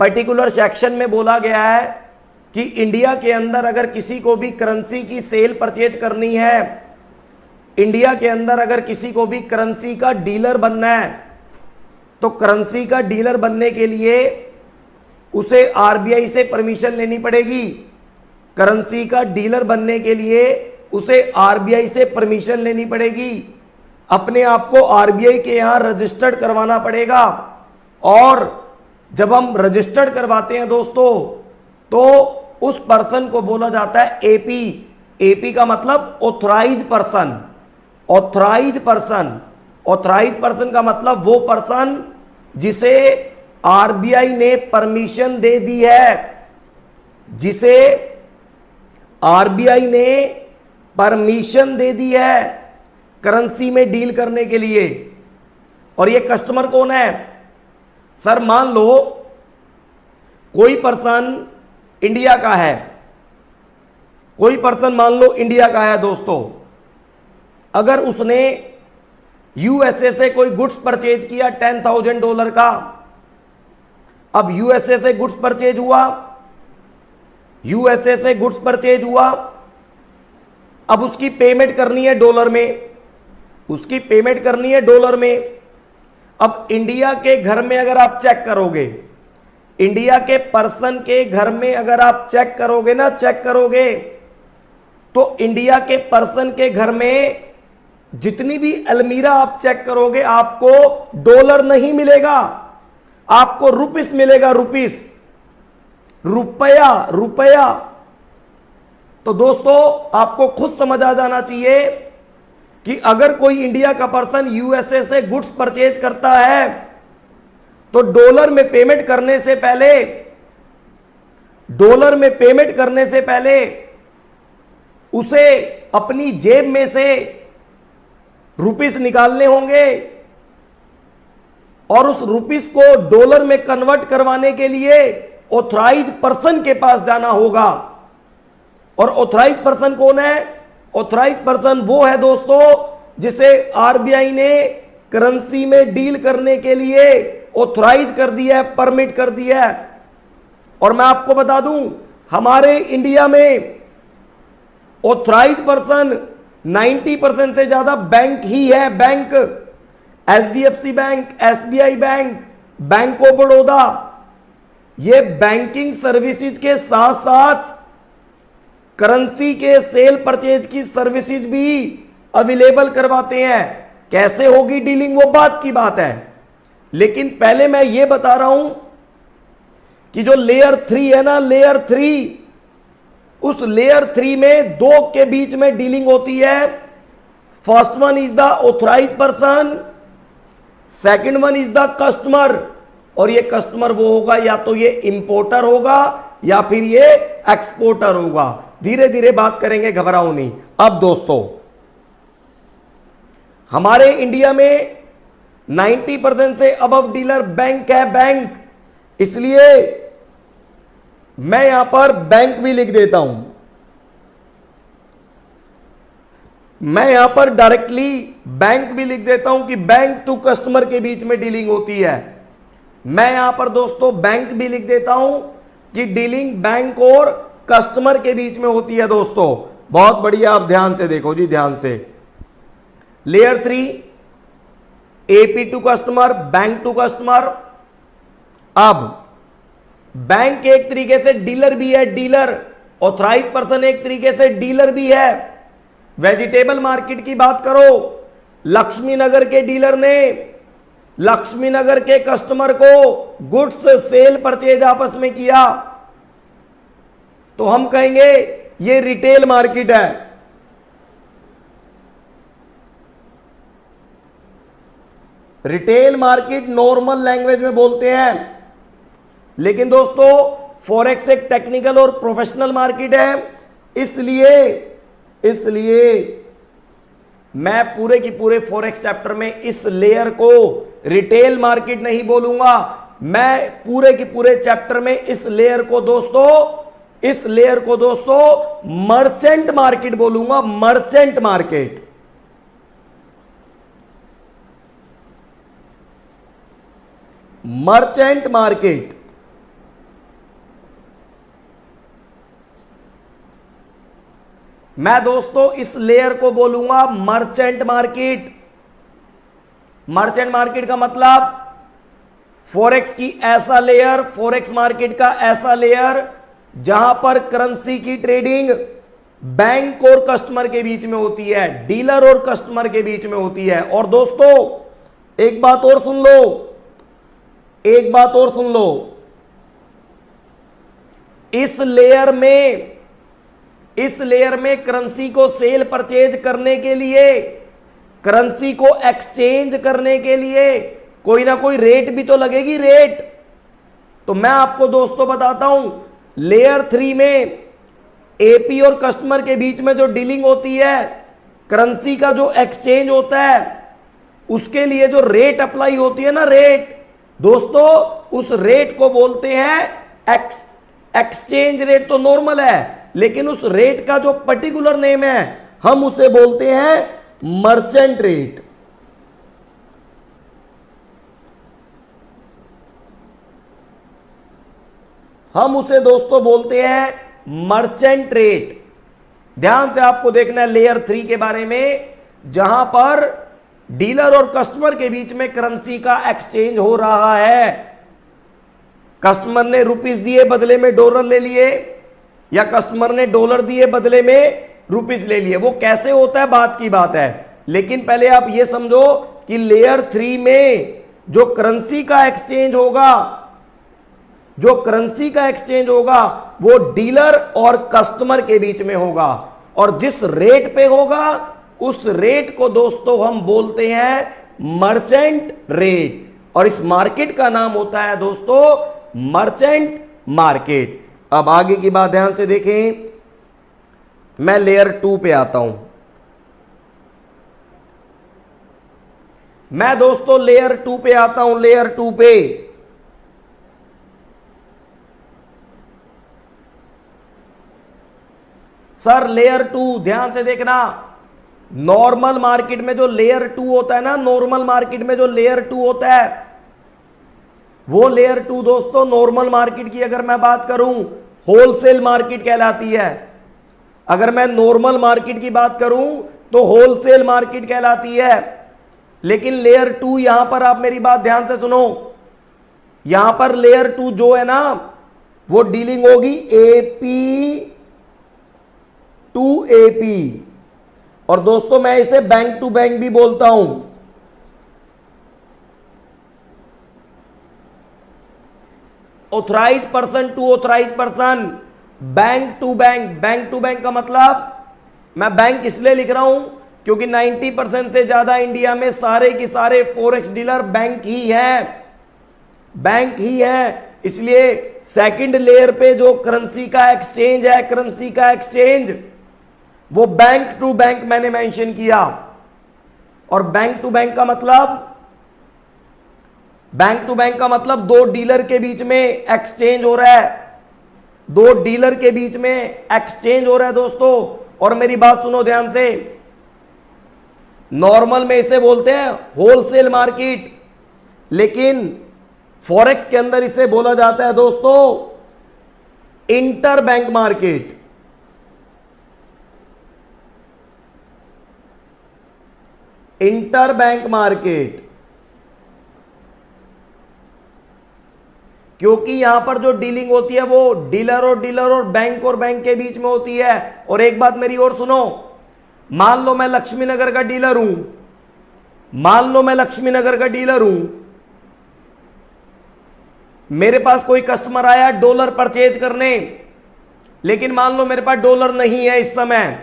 पर्टिकुलर सेक्शन में बोला गया है कि इंडिया के अंदर अगर किसी को भी करेंसी की सेल परचेज करनी है, इंडिया के अंदर अगर किसी को भी करेंसी का डीलर बनना है, तो करेंसी का डीलर बनने के लिए उसे आरबीआई से परमिशन लेनी पड़ेगी। करेंसी का डीलर बनने के लिए उसे आरबीआई से परमिशन लेनी पड़ेगी। अपने आप को आरबीआई के यहां रजिस्टर्ड करवाना पड़ेगा। और जब हम रजिस्टर्ड करवाते हैं दोस्तों, तो उस पर्सन को बोला जाता है एपी। एपी का मतलब authorise person. Authorise person, authorise person का मतलब वो पर्सन जिसे आरबीआई ने परमिशन दे दी है, जिसे आरबीआई ने परमिशन दे दी है करेंसी में डील करने के लिए। और ये कस्टमर कौन है? सर मान लो कोई पर्सन इंडिया का है, कोई पर्सन मान लो इंडिया का है दोस्तों। अगर उसने यूएसए से कोई गुड्स परचेज किया $10,000 का, अब यूएसए से गुड्स परचेज हुआ, यूएसए से गुड्स परचेज हुआ, अब उसकी पेमेंट करनी है डॉलर में, उसकी पेमेंट करनी है डॉलर में। अब इंडिया के घर में अगर आप चेक करोगे, इंडिया के पर्सन के घर में अगर आप चेक करोगे ना, चेक करोगे तो इंडिया के पर्सन के घर में जितनी भी अलमीरा आप चेक करोगे, आपको डॉलर नहीं मिलेगा, आपको रुपीस मिलेगा, रुपीस, रुपया, रुपया। तो दोस्तों आपको खुद समझ आ जाना चाहिए कि अगर कोई इंडिया का पर्सन यूएसए से गुड्स परचेज करता है, तो डॉलर में पेमेंट करने से पहले, डॉलर में पेमेंट करने से पहले उसे अपनी जेब में से रुपीस निकालने होंगे और उस रुपीस को डॉलर में कन्वर्ट करवाने के लिए ऑथराइज पर्सन के पास जाना होगा। और ऑथराइज पर्सन कौन है? ऑथराइज पर्सन वो है दोस्तों जिसे आरबीआई ने करेंसी में डील करने के लिए ऑथराइज कर दिया है, परमिट कर दिया है। और मैं आपको बता दूं, हमारे इंडिया में ऑथराइज पर्सन 90% से ज्यादा बैंक ही है। Bank, HDFC bank, SBI bank, bank of Baroda, ये बैंकिंग सर्विसेज के साथ साथ करेंसी के सेल परचेज की सर्विसेज भी अवेलेबल करवाते हैं। कैसे होगी डीलिंग वो बात की बात है, लेकिन पहले मैं ये बता रहा हूं कि जो लेयर 3 है ना, लेयर 3, उस लेयर 3 में दो के बीच में डीलिंग होती है। First one is the authorise person, second one is the customer. और ये कस्टमर वो होगा, या तो ये इंपोर्टर होगा या फिर ये एक्सपोर्टर होगा। धीरे धीरे बात करेंगे, घबराओ नहीं। अब दोस्तों, हमारे इंडिया में 90% से अबव डीलर बैंक है, बैंक। इसलिए मैं यहां पर बैंक भी लिख देता हूं। मैं यहां पर डायरेक्टली बैंक भी लिख देता हूं कि बैंक टू कस्टमर के बीच में डीलिंग होती है। मैं यहां पर दोस्तों बैंक भी लिख देता हूं कि डीलिंग बैंक और कस्टमर के बीच में होती है। दोस्तों बहुत बढ़िया, आप ध्यान से देखो जी, ध्यान से। Layer 3 AP to customer, bank to customer. अब बैंक एक तरीके से डीलर भी है, डीलर। ऑथराइज पर्सन एक तरीके से डीलर भी है। वेजिटेबल मार्केट की बात करो, लक्ष्मी नगर के डीलर ने लक्ष्मी नगर के कस्टमर को गुड्स सेल परचेज आपस में किया, तो हम कहेंगे ये रिटेल मार्केट है। रिटेल मार्केट नॉर्मल लैंग्वेज में बोलते हैं, लेकिन दोस्तों फॉरेक्स एक टेक्निकल और प्रोफेशनल मार्केट है। इसलिए मैं पूरे की पूरे फॉरेक्स चैप्टर में इस लेयर को रिटेल मार्केट नहीं बोलूंगा। मैं पूरे की पूरे चैप्टर में इस लेयर को दोस्तों मर्चेंट मार्केट बोलूंगा, मर्चेंट मार्केट। Merchant market. मैं दोस्तों इस लेयर को बोलूंगा मर्चेंट मार्केट। मर्चेंट मार्केट का मतलब फॉरेक्स की ऐसा लेयर, फॉरेक्स मार्केट का ऐसा लेयर जहां पर करेंसी की ट्रेडिंग बैंक और कस्टमर के बीच में होती है, डीलर और कस्टमर के बीच में होती है। और दोस्तों एक बात और सुन लो, इस लेयर में करेंसी को सेल परचेज करने के लिए, करेंसी को एक्सचेंज करने के लिए कोई ना कोई रेट भी तो लगेगी, रेट। तो मैं आपको दोस्तों बताता हूं, लेयर 3 में एपी और कस्टमर के बीच में जो डीलिंग होती है, करेंसी का जो एक्सचेंज होता है, उसके लिए जो रेट अप्लाई होती है ना, रेट, दोस्तों उस रेट को बोलते हैं एक्सचेंज रेट। तो नॉर्मल है, लेकिन उस रेट का जो पर्टिकुलर नेम है हम उसे बोलते हैं मर्चेंट रेट। हम उसे दोस्तों बोलते हैं मर्चेंट रेट। ध्यान से आपको देखना है लेयर 3 के बारे में, जहां पर डीलर और कस्टमर के बीच में करेंसी का एक्सचेंज हो रहा है। कस्टमर ने रुपीस दिए बदले में डॉलर ले लिए, या कस्टमर ने डॉलर दिए बदले में रुपीस ले लिए। वो कैसे होता है बात की बात है, लेकिन पहले आप ये समझो कि लेयर 3 में जो करेंसी का एक्सचेंज होगा, वो डीलर और कस्टमर के बीच में होगा। और जिस रेट पे होगा उस रेट को दोस्तों हम बोलते हैं मर्चेंट रेट। और इस मार्केट का नाम होता है दोस्तों मर्चेंट मार्केट। अब आगे की बात ध्यान से देखें, मैं लेयर 2 पे आता हूं। मैं दोस्तों लेयर 2 पे आता हूं। लेयर 2 पे सर लेयर 2, ध्यान से देखना, नॉर्मल मार्केट में जो लेयर 2 होता है ना, नॉर्मल मार्केट में जो लेयर 2 होता है, वो लेयर 2 दोस्तों नॉर्मल मार्केट की अगर मैं बात करूं होलसेल मार्केट कहलाती है। अगर मैं नॉर्मल मार्केट की बात करूं तो होलसेल मार्केट कहलाती है। लेकिन लेयर 2, यहां पर आप मेरी बात ध्यान से सुनो, यहां पर लेयर 2 जो है ना वो डीलिंग होगी एपी टू एपी, और दोस्तों मैं इसे बैंक टू बैंक भी बोलता हूं। Authorise person to authorise person, bank to bank. Bank to bank का मतलब, मैं बैंक इसलिए लिख रहा हूं क्योंकि 90% से ज्यादा इंडिया में सारे के सारे फॉरेक्स डीलर बैंक ही है, बैंक ही है। इसलिए सेकंड लेयर पे जो करेंसी का एक्सचेंज है, करेंसी का एक्सचेंज, वो बैंक टू बैंक मैंने मेंशन किया। और बैंक टू बैंक का मतलब, बैंक टू बैंक का मतलब दो डीलर के बीच में एक्सचेंज हो रहा है, दो डीलर के बीच में एक्सचेंज हो रहा है दोस्तों। और मेरी बात सुनो ध्यान से, नॉर्मल में इसे बोलते हैं होलसेल मार्केट, लेकिन फॉरेक्स के अंदर इसे बोला जाता है दोस्तों inter bank market. Inter bank market, क्योंकि यहां पर जो डीलिंग होती है वो डीलर और बैंक के बीच में होती है। और एक बात मेरी और सुनो, मान लो मैं लक्ष्मी नगर का डीलर हूं, मान लो मैं लक्ष्मी नगर का डीलर हूं, मेरे पास कोई कस्टमर आया डॉलर परचेज करने, लेकिन मान लो मेरे पास डॉलर नहीं है इस समय,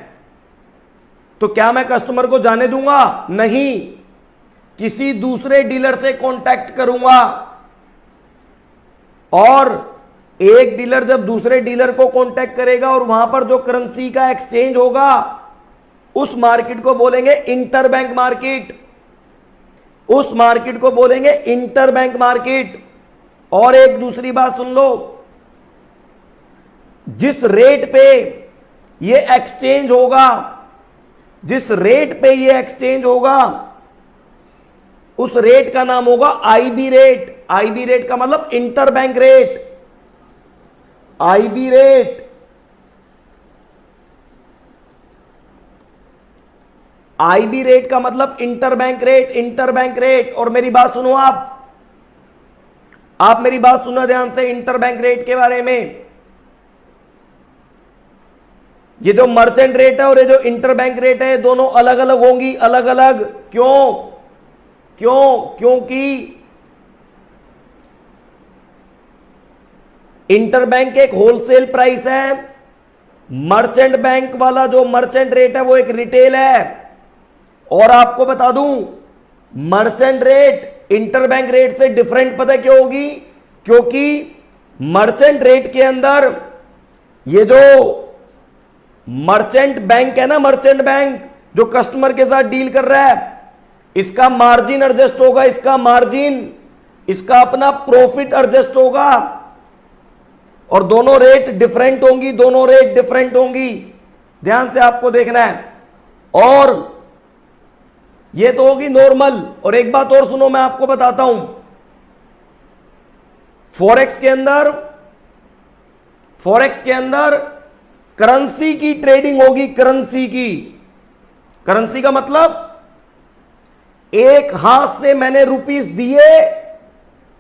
तो क्या मैं कस्टमर को जाने दूंगा? नहीं, किसी दूसरे डीलर से कांटेक्ट करूंगा। और एक डीलर जब दूसरे डीलर को कांटेक्ट करेगा और वहां पर जो करेंसी का एक्सचेंज होगा, उस मार्केट को बोलेंगे इंटर बैंक मार्केट, उस मार्केट को बोलेंगे इंटर बैंक मार्केट। और एक दूसरी बात सुन लो, जिस रेट पे ये एक्सचेंज होगा, जिस रेट पे ये एक्सचेंज होगा, उस रेट का नाम होगा आईबी रेट। आईबी रेट का मतलब inter bank rate, IB rate. IB rate का मतलब inter bank rate, inter bank rate. और मेरी बात सुनो, आप मेरी बात सुनना ध्यान से इंटर बैंक रेट के बारे में। ये जो मर्चेंट रेट है और ये जो इंटर बैंक रेट है, दोनों अलग अलग होंगी, अलग अलग। क्यों? क्योंकि इंटर बैंक एक होलसेल प्राइस है, मर्चेंट बैंक वाला जो मर्चेंट रेट है वो एक रिटेल है। और आपको बता दूं, merchant rate inter bank rate से डिफरेंट पता क्यों होगी? क्योंकि मर्चेंट रेट के अंदर ये जो मर्चेंट बैंक है ना, मर्चेंट बैंक जो कस्टमर के साथ डील कर रहा है, इसका मार्जिन एडजस्ट होगा, इसका मार्जिन, इसका अपना प्रॉफिट एडजस्ट होगा। और दोनों रेट डिफरेंट होंगी, दोनों रेट डिफरेंट होंगी, ध्यान से आपको देखना है। और ये तो होगी नॉर्मल। और एक बात और सुनो, मैं आपको बताता हूं, फॉरेक्स के अंदर करेंसी की ट्रेडिंग होगी, करेंसी का मतलब एक हाथ से मैंने रुपीस दिए,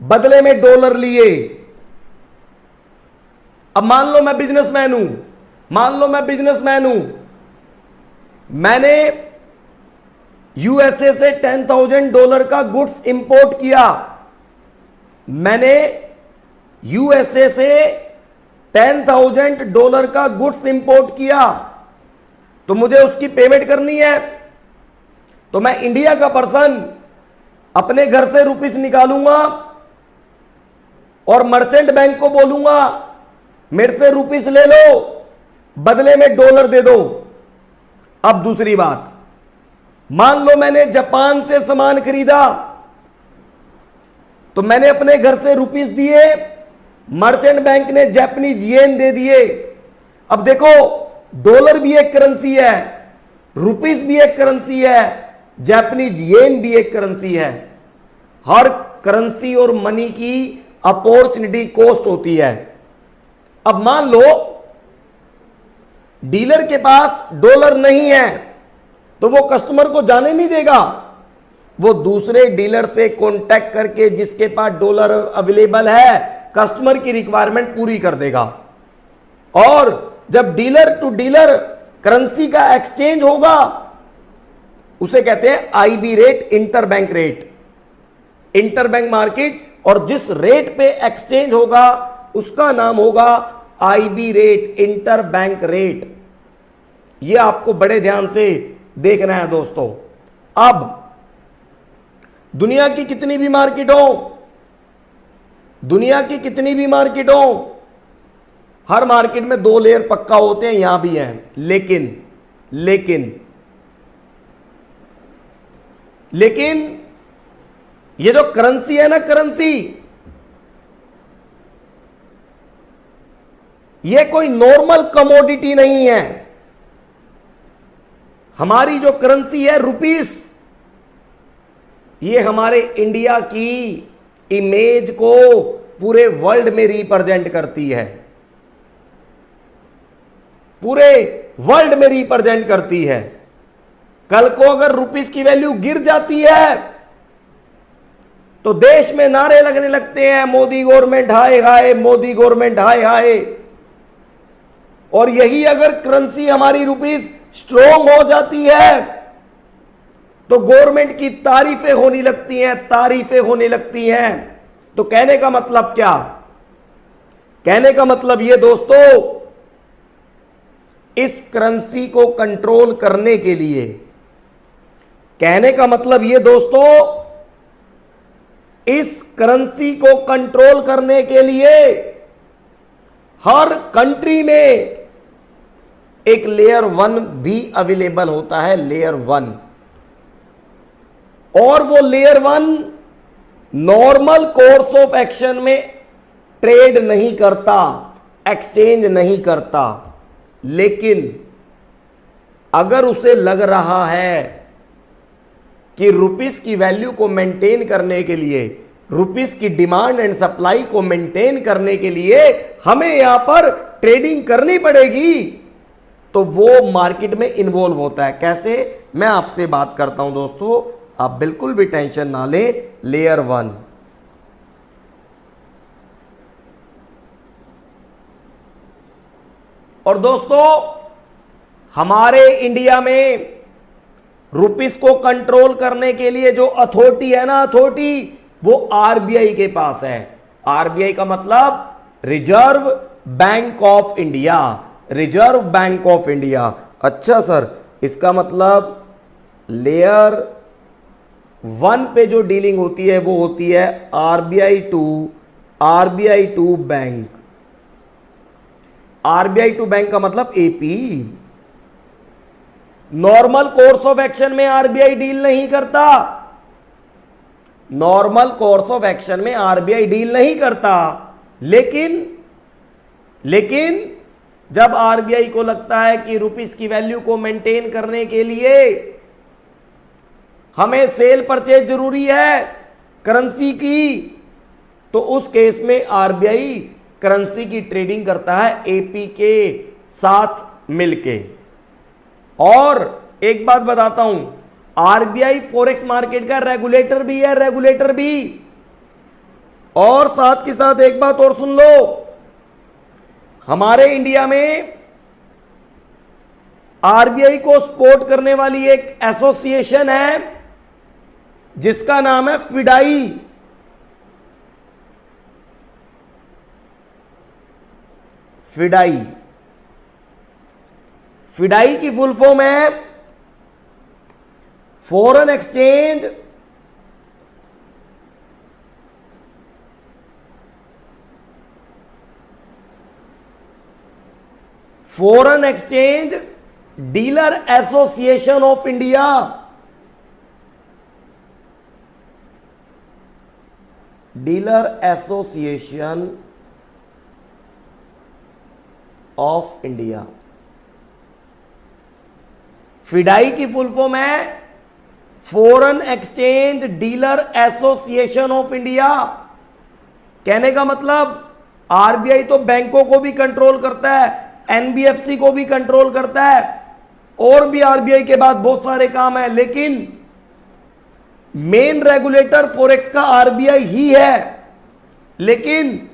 बदले में डॉलर लिए। अब मान लो मैं बिजनेसमैन हूं, मैंने यूएसए से $10,000 का गुड्स इंपोर्ट किया, मैंने यूएसए से $10,000 का गुड्स इंपोर्ट किया, तो मुझे उसकी पेमेंट करनी है। तो मैं इंडिया का पर्सन अपने घर से रुपीस निकालूंगा और मर्चेंट बैंक को बोलूंगा मेरे से रुपीस ले लो, बदले में डॉलर दे दो। अब दूसरी बात, मान लो मैंने जापान से सामान खरीदा, तो मैंने अपने घर से रुपीस दिए, मर्चेंट बैंक ने जापानीज येन दे दिए। अब देखो, डॉलर भी एक करेंसी है, रुपीस भी एक करेंसी है, जापानीज येन भी एक करेंसी है। हर करेंसी और मनी की अपॉर्चुनिटी कॉस्ट होती है। अब मान लो डीलर के पास डॉलर नहीं है तो वो कस्टमर को जाने नहीं देगा, वो दूसरे डीलर से कांटेक्ट करके जिसके पास डॉलर अवेलेबल है कस्टमर की रिक्वायरमेंट पूरी कर देगा। और जब डीलर टू डीलर करेंसी का एक्सचेंज होगा उसे कहते हैं IB rate, interbank rate, interbank market. और जिस रेट पे एक्सचेंज होगा उसका नाम होगा आईबी रेट, इंटरबैंक रेट। यह आपको बड़े ध्यान से देखना है दोस्तों। अब दुनिया की कितनी भी मार्केट हो, दुनिया की कितनी भी मार्केट हो, हर मार्केट में 2 लेयर पक्का होते हैं, यहां भी हैं। लेकिन ये जो करेंसी है ना, करेंसी ये कोई नॉर्मल कमोडिटी नहीं है। हमारी जो करेंसी है रुपीस, ये हमारे इंडिया की इमेज को पूरे वर्ल्ड में रिप्रेजेंट करती है, पूरे वर्ल्ड में रिप्रेजेंट करती है। कल को अगर रुपीस की वैल्यू गिर जाती है तो देश में नारे लगने लगते हैं, मोदी गवर्नमेंट हाय हाय, मोदी गवर्नमेंट हाय हाय। और यही अगर करेंसी हमारी रुपीस स्ट्रोंग हो जाती है तो गवर्नमेंट की तारीफें होने लगती हैं, तारीफें होने लगती हैं। तो कहने का मतलब क्या? कहने का मतलब यह दोस्तों, इस करेंसी को कंट्रोल करने के लिए, कहने का मतलब यह दोस्तों, इस करेंसी को कंट्रोल करने के लिए हर कंट्री में एक लेयर 1 भी अवेलेबल होता है, लेयर 1। और वो layer 1 normal course of action में ट्रेड नहीं करता, एक्सचेंज नहीं करता। लेकिन अगर उसे लग रहा है कि रुपीस की वैल्यू को मेंटेन करने के लिए, रुपीस की डिमांड एंड सप्लाई को मेंटेन करने के लिए हमें यहां पर ट्रेडिंग करनी पड़ेगी, तो वो मार्केट में इन्वॉल्व होता है। कैसे? मैं आपसे बात करता हूं दोस्तों, आप बिल्कुल भी टेंशन ना लें। लेयर 1, और दोस्तों हमारे इंडिया में रुपीस को कंट्रोल करने के लिए जो अथॉरिटी है ना, अथॉरिटी वो आरबीआई के पास है। आरबीआई का मतलब reserve bank of India, reserve bank of India. अच्छा सर, इसका मतलब लेयर 1 पे जो डीलिंग होती है वो होती है RBI to bank. RBI to bank का मतलब AP. Normal course of action में आरबीआई डील नहीं करता, नॉर्मल कोर्स ऑफ एक्शन में आरबीआई डील नहीं करता। लेकिन जब आरबीआई को लगता है कि रुपीस की वैल्यू को मेंटेन करने के लिए हमें सेल परचेज जरूरी है करेंसी की, तो उस केस में आरबीआई करेंसी की ट्रेडिंग करता है एपी के साथ मिलके। और एक बात बताता हूं, आरबीआई फॉरेक्स मार्केट का रेगुलेटर भी है, रेगुलेटर भी। और साथ के साथ एक बात और सुन लो, हमारे इंडिया में आरबीआई को सपोर्ट करने वाली एक एसोसिएशन है जिसका नाम है फिडाई। फिडाई, फिडाई की फुल फॉर्म है foreign exchange dealer association of India. Dealer association of India. FEDAI की फुल फॉर्म है foreign exchange dealer association of India. कहने का मतलब आरबीआई तो बैंकों को भी कंट्रोल करता है, एनबीएफसी को भी कंट्रोल करता है, और भी आरबीआई के बाद बहुत सारे काम है, लेकिन मेन रेगुलेटर फॉरेक्स का आरबीआई ही है। लेकिन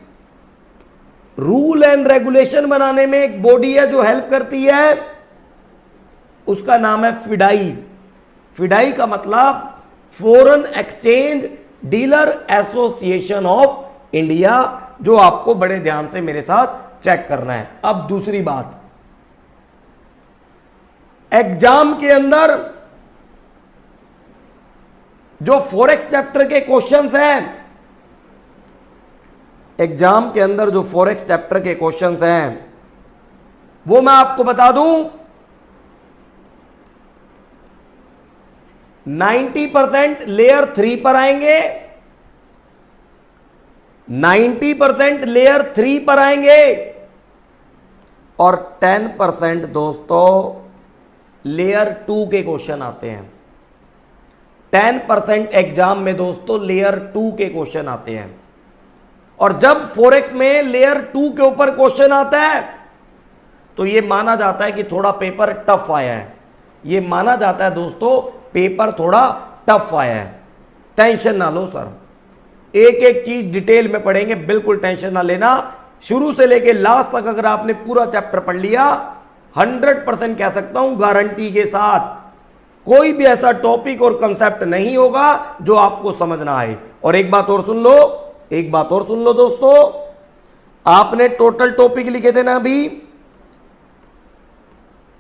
रूल एंड रेगुलेशन बनाने में एक बॉडी है जो हेल्प करती है, उसका नाम है फिडाई। फिडाई का मतलब foreign exchange dealer association of India, जो आपको बड़े ध्यान से मेरे साथ चेक करना है। अब दूसरी बात, एग्जाम के अंदर जो फॉरेक्स चैप्टर के क्वेश्चंस हैं, एग्जाम के अंदर जो फॉरेक्स चैप्टर के क्वेश्चंस हैं वो मैं आपको बता दूं, 90% लेयर 3 पर आएंगे, 90% लेयर 3 पर आएंगे, और 10% दोस्तों लेयर 2 के क्वेश्चन आते हैं। 10% एग्जाम में दोस्तों लेयर 2 के क्वेश्चन आते हैं। और जब फॉरेक्स में लेयर 2 के ऊपर क्वेश्चन आता है तो यह माना जाता है कि थोड़ा पेपर टफ आया है, यह माना जाता है दोस्तों पेपर थोड़ा टफ आया है। टेंशन ना लो सर, एक एक चीज डिटेल में पढ़ेंगे, बिल्कुल टेंशन ना लेना। शुरू से लेके लास्ट तक अगर आपने पूरा चैप्टर पढ़ लिया, 100% कह सकता हूं गारंटी के साथ, कोई भी ऐसा टॉपिक और कंसेप्ट नहीं होगा जो आपको समझ ना आए। और एक बात और सुन लो, एक बात और सुन लो दोस्तों, आपने टोटल टॉपिक लिखे थे ना अभी,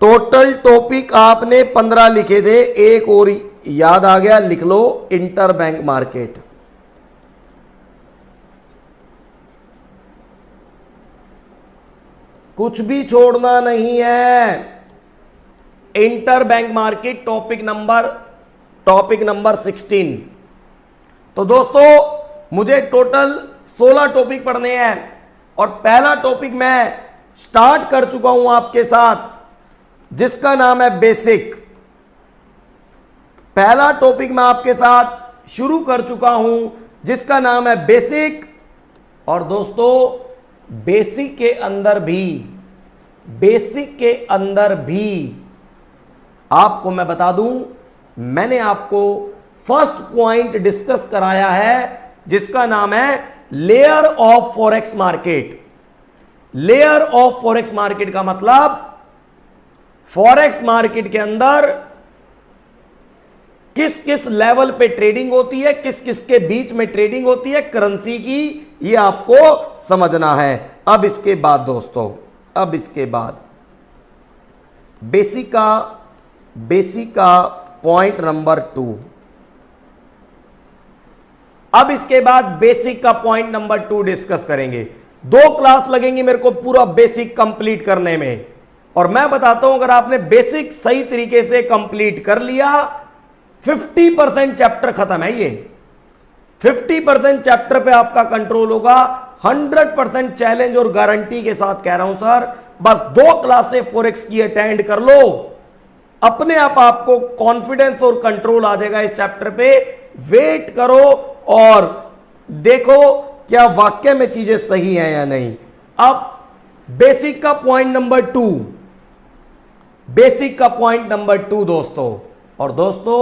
टोटल टॉपिक आपने 15 लिखे थे, एक और याद आ गया, लिख लो इंटरबैंक मार्केट। कुछ भी छोड़ना नहीं है। Interbank market topic number 16। तो दोस्तों मुझे टोटल 16 टॉपिक पढ़ने हैं, और पहला टॉपिक मैं स्टार्ट कर चुका हूं आपके साथ, जिसका नाम है बेसिक। पहला टॉपिक मैं आपके साथ शुरू कर चुका हूं जिसका नाम है बेसिक। और दोस्तों बेसिक के अंदर भी आपको मैं बता दूं, मैंने आपको फर्स्ट पॉइंट डिस्कस कराया है जिसका नाम है layer of forex market. Layer of forex market का मतलब फॉरेक्स मार्केट के अंदर किस किस लेवल पे ट्रेडिंग होती है, किस किस के बीच में ट्रेडिंग होती है करेंसी की, ये आपको समझना है। अब इसके बाद दोस्तों, अब इसके बाद बेसिक का पॉइंट नंबर 2। अब इसके बाद बेसिक का पॉइंट नंबर 2 डिस्कस करेंगे। 2 क्लास लगेंगी मेरे को पूरा बेसिक कंप्लीट करने में, और मैं बताता हूं अगर आपने बेसिक सही तरीके से कंप्लीट कर लिया, 50% चैप्टर खत्म है। ये 50% चैप्टर पे आपका कंट्रोल होगा। 100% चैलेंज और गारंटी के साथ कह रहा हूं सर, बस 2 क्लासें फॉरेक्स की अटेंड कर लो, अपने आप आपको कॉन्फिडेंस और कंट्रोल आ जाएगा इस चैप्टर पे। वेट करो और देखो क्या वाकई में चीजें सही हैं या नहीं। अब बेसिक का पॉइंट नंबर 2, बेसिक का पॉइंट नंबर 2 दोस्तों। और दोस्तों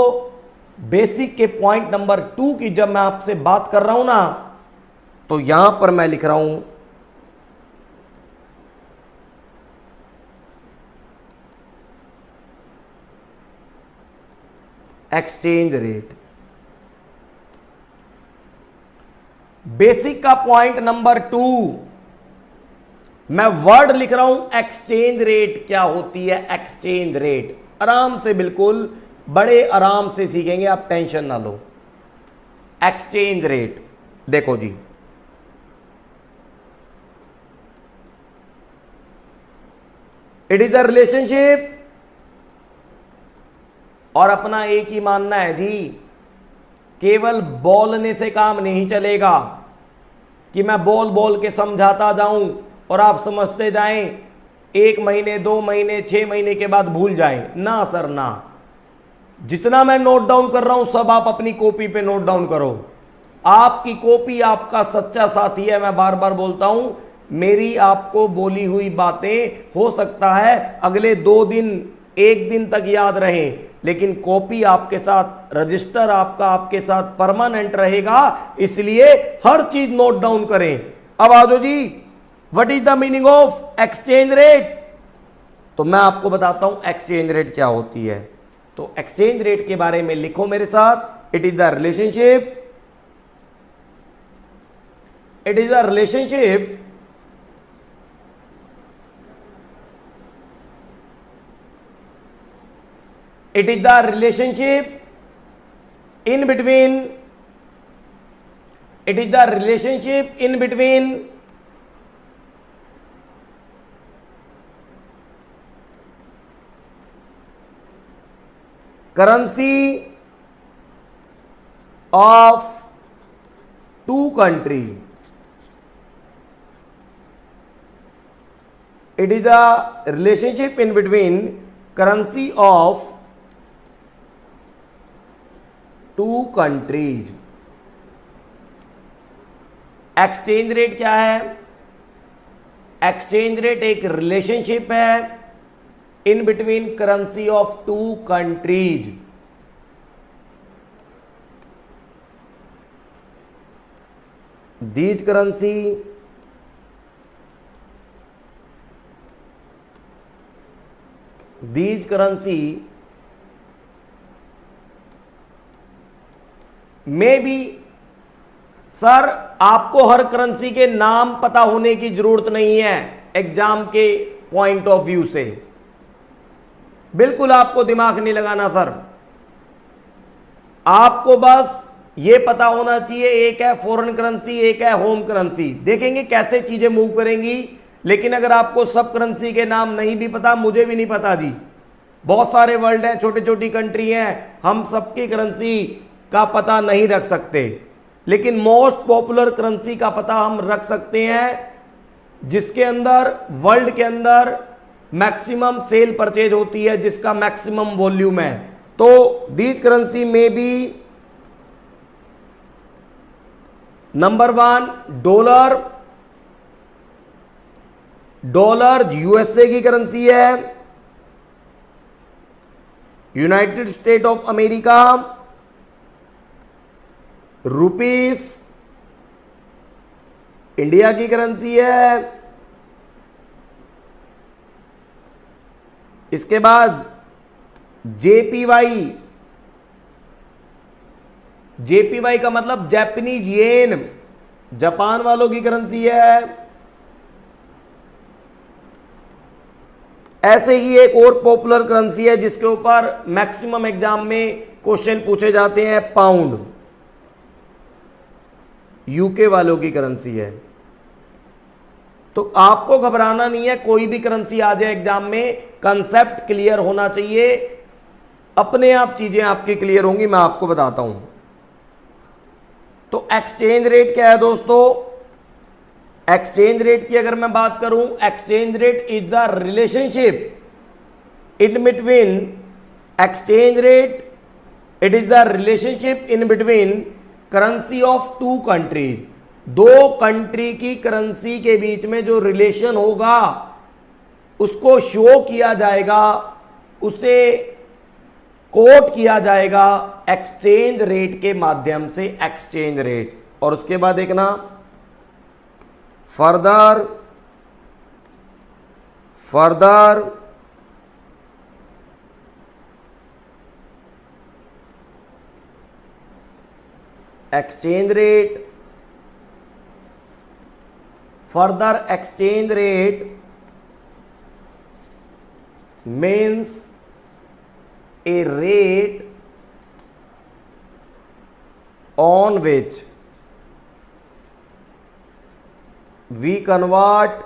बेसिक के पॉइंट नंबर 2 की जब मैं आपसे बात कर रहा हूं ना, तो यहां पर मैं लिख रहा हूं एक्सचेंज रेट। बेसिक का पॉइंट नंबर 2 मैं वर्ड लिख रहा हूं एक्सचेंज रेट। क्या होती है एक्सचेंज रेट? आराम से, बिल्कुल बड़े आराम से सीखेंगे आप, टेंशन ना लो। एक्सचेंज रेट देखो जी, इट इज अ रिलेशनशिप, और अपना एक ही मानना है जी, केवल बोलने से काम नहीं चलेगा कि मैं बोल बोल के समझाता जाऊं और आप समझते जाएं। 1 महीने 2 महीने 6 महीने के बाद भूल जाएं, ना सर ना। जितना मैं नोट डाउन कर रहा हूं सब आप अपनी कॉपी पे नोट डाउन करो। आपकी कॉपी आपका सच्चा साथी है। मैं बार बार बोलता हूं, मेरी आपको बोली हुई बातें हो सकता है अगले 2 दिन 1 दिन तक याद रहें, लेकिन कॉपी आपके साथ, रजिस्टर आपका आपके साथ परमानेंट रहेगा। इसलिए हर चीज नोट डाउन करें। अब आ जाओ जी, what is the meaning of exchange rate? तो मैं आपको बताता हूं एक्सचेंज रेट क्या होती है। तो एक्सचेंज रेट के बारे में लिखो मेरे साथ। It is the relationship, it is a relationship it is the relationship in between it is the relationship in between currency of two countries. It is the relationship in between currency of two countries. Exchange rate क्या है? Exchange rate एक relationship है in between currency of two countries. These currency में भी, sir आपको हर currency के नाम पता होने की जरूरत नहीं है एग्जाम के पॉइंट ऑफ व्यू से। बिल्कुल आपको दिमाग नहीं लगाना सर, आपको बस ये पता होना चाहिए एक है फॉरेन करेंसी, एक है होम करेंसी। देखेंगे कैसे चीजें मूव करेंगी। लेकिन अगर आपको सब करेंसी के नाम नहीं भी पता, मुझे भी नहीं पता जी, बहुत सारे वर्ल्ड हैं, छोटी छोटी कंट्री हैं, हम सबकी करेंसी का पता नहीं रख सकते, लेकिन मोस्ट पॉपुलर करेंसी का पता हम रख सकते हैं जिसके अंदर वर्ल्ड के अंदर मैक्सिमम सेल परचेज होती है, जिसका मैक्सिमम वॉल्यूम है। तो दीज करेंसी में भी नंबर 1 डॉलर। डॉलर यूएसए की करेंसी है, United state of America. Rupees India की करेंसी है। इसके बाद जेपीवाई, जेपीवाई का मतलब जापानीज येन, जापान वालों की करेंसी है। ऐसे ही एक और पॉपुलर करेंसी है जिसके ऊपर मैक्सिमम एग्जाम में क्वेश्चन पूछे जाते हैं, पाउंड, यूके वालों की करेंसी है। तो आपको घबराना नहीं है, कोई भी करेंसी आ जाए एग्जाम में, कंसेप्ट क्लियर होना चाहिए, अपने आप चीजें आपकी क्लियर होंगी। मैं आपको बताता हूं। तो एक्सचेंज रेट क्या है दोस्तों? एक्सचेंज रेट की अगर मैं बात करूं, exchange rate is the relationship in between, exchange rate it is the relationship in between currency of two countries. दो कंट्री की करेंसी के बीच में जो रिलेशन होगा उसको शो किया जाएगा, उसे कोट किया जाएगा एक्सचेंज रेट के माध्यम से, एक्सचेंज रेट। और उसके बाद देखना further exchange rate, further exchange rate means a rate on which we convert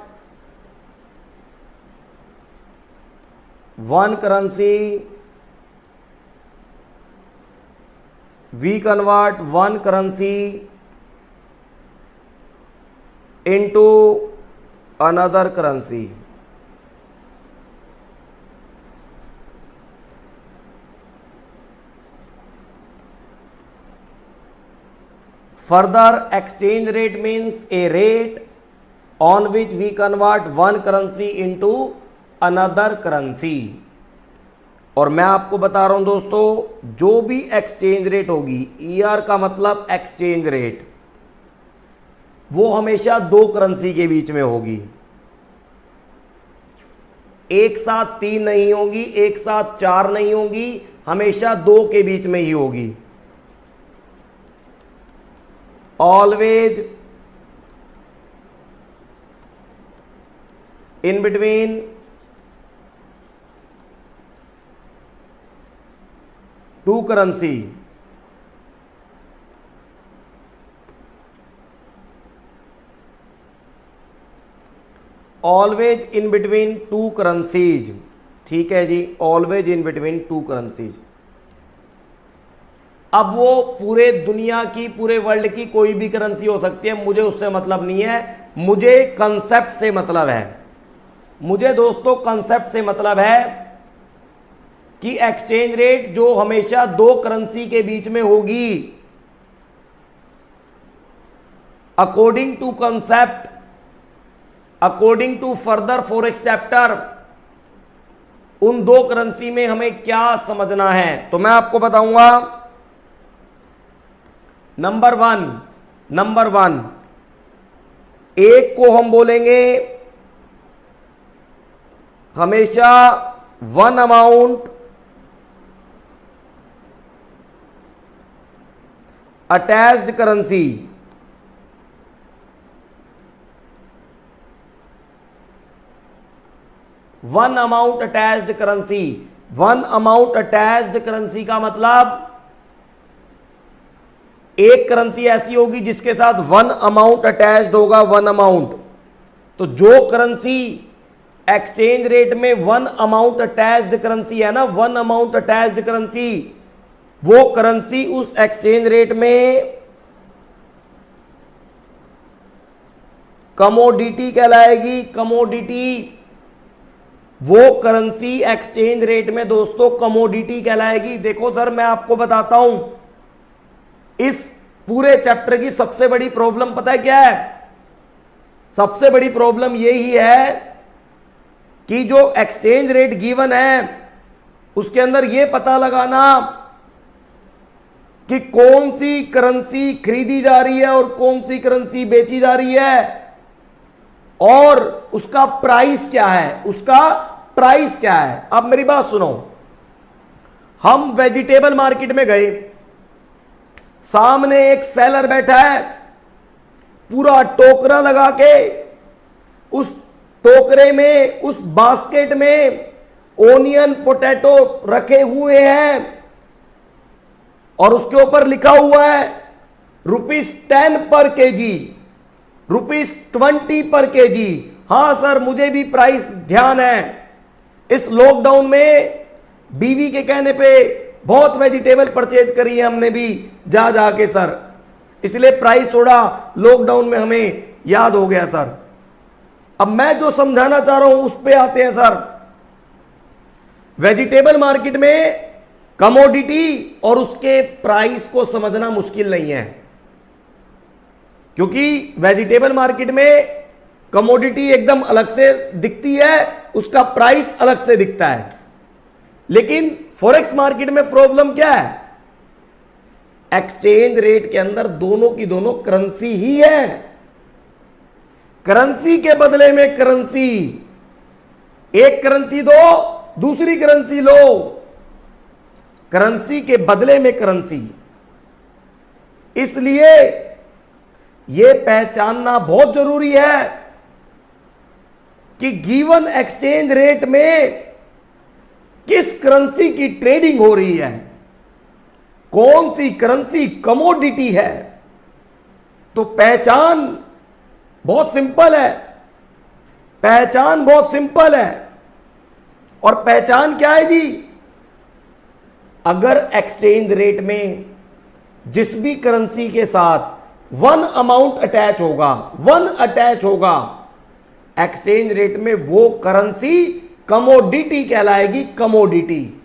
one currency, into another currency. Further exchange rate means a rate on which we convert one currency into another currency। और मैं आपको बता रहा हूं दोस्तों, जो भी exchange rate होगी, ER का मतलब एक्सचेंज रेट, वो हमेशा दो करेंसी के बीच में होगी। एक साथ 3 नहीं होगी, एक साथ 4 नहीं होगी, हमेशा 2 के बीच में ही होगी। Always in between two currency। Always in between two currencies. ठीक है जी, always in between two currencies. अब वो पूरे दुनिया की, पूरे वर्ल्ड की कोई भी करेंसी हो सकती है, मुझे उससे मतलब नहीं है, मुझे कंसेप्ट से मतलब है। मुझे दोस्तों कंसेप्ट से मतलब है कि एक्सचेंज रेट जो हमेशा दो करेंसी के बीच में होगी, according to concept, according to further forex chapter, उन दो करेंसी में हमें क्या समझना है, तो मैं आपको बताऊंगा। नंबर वन, एक को हम बोलेंगे हमेशा one amount attached currency. One amount attached currency. One amount attached currency का मतलब एक करेंसी ऐसी होगी जिसके साथ वन अमाउंट अटैच्ड होगा, वन अमाउंट। तो जो करेंसी एक्सचेंज रेट में वन अमाउंट अटैच्ड करेंसी है ना, वन अमाउंट अटैच्ड करेंसी, वो करेंसी उस एक्सचेंज रेट में कमोडिटी कहलाएगी। कमोडिटी, वो करेंसी एक्सचेंज रेट में दोस्तों कमोडिटी कहलाएगी। देखो सर, मैं आपको बताता हूं, इस पूरे चैप्टर की सबसे बड़ी प्रॉब्लम पता है क्या है? सबसे बड़ी प्रॉब्लम यही है कि जो एक्सचेंज रेट गिवन है उसके अंदर यह पता लगाना कि कौन सी करेंसी खरीदी जा रही है और कौन सी करेंसी बेची जा रही है, और उसका प्राइस क्या है, उसका प्राइस क्या है। अब मेरी बात सुनो, हम वेजिटेबल मार्केट में गए, सामने एक सेलर बैठा है, पूरा टोकरा लगा के, उस टोकरे में, उस बास्केट में ओनियन पोटैटो रखे हुए हैं और उसके ऊपर लिखा हुआ है ₹10 पर केजी, ₹20 पर केजी। हां सर, मुझे भी प्राइस ध्यान है। इस लॉकडाउन में बीवी के कहने पे बहुत वेजिटेबल परचेज करी है हमने भी जा जाके सर, इसलिए प्राइस थोड़ा लॉकडाउन में हमें याद हो गया सर। अब मैं जो समझाना चाह रहा हूं उस पे आते हैं सर। वेजिटेबल मार्केट में कमोडिटी और उसके प्राइस को समझना मुश्किल नहीं है, क्योंकि वेजिटेबल मार्केट में कमोडिटी एकदम अलग से दिखती है, उसका प्राइस अलग से दिखता है। लेकिन फॉरेक्स मार्केट में प्रॉब्लम क्या है? एक्सचेंज रेट के अंदर दोनों की दोनों करेंसी ही है। करेंसी के बदले में करेंसी, एक करेंसी दो, दूसरी करेंसी लो, करेंसी के बदले में करेंसी। इसलिए यह पहचानना बहुत जरूरी है कि गिवन एक्सचेंज रेट में किस करेंसी की ट्रेडिंग हो रही है, कौन सी करेंसी कमोडिटी है। तो पहचान बहुत सिंपल है, पहचान बहुत सिंपल है। और पहचान क्या है जी? अगर एक्सचेंज रेट में जिस भी करेंसी के साथ वन अमाउंट अटैच होगा, वन अटैच होगा एक्सचेंज रेट में, वो करेंसी कमोडिटी कहलाएगी, कमोडिटी।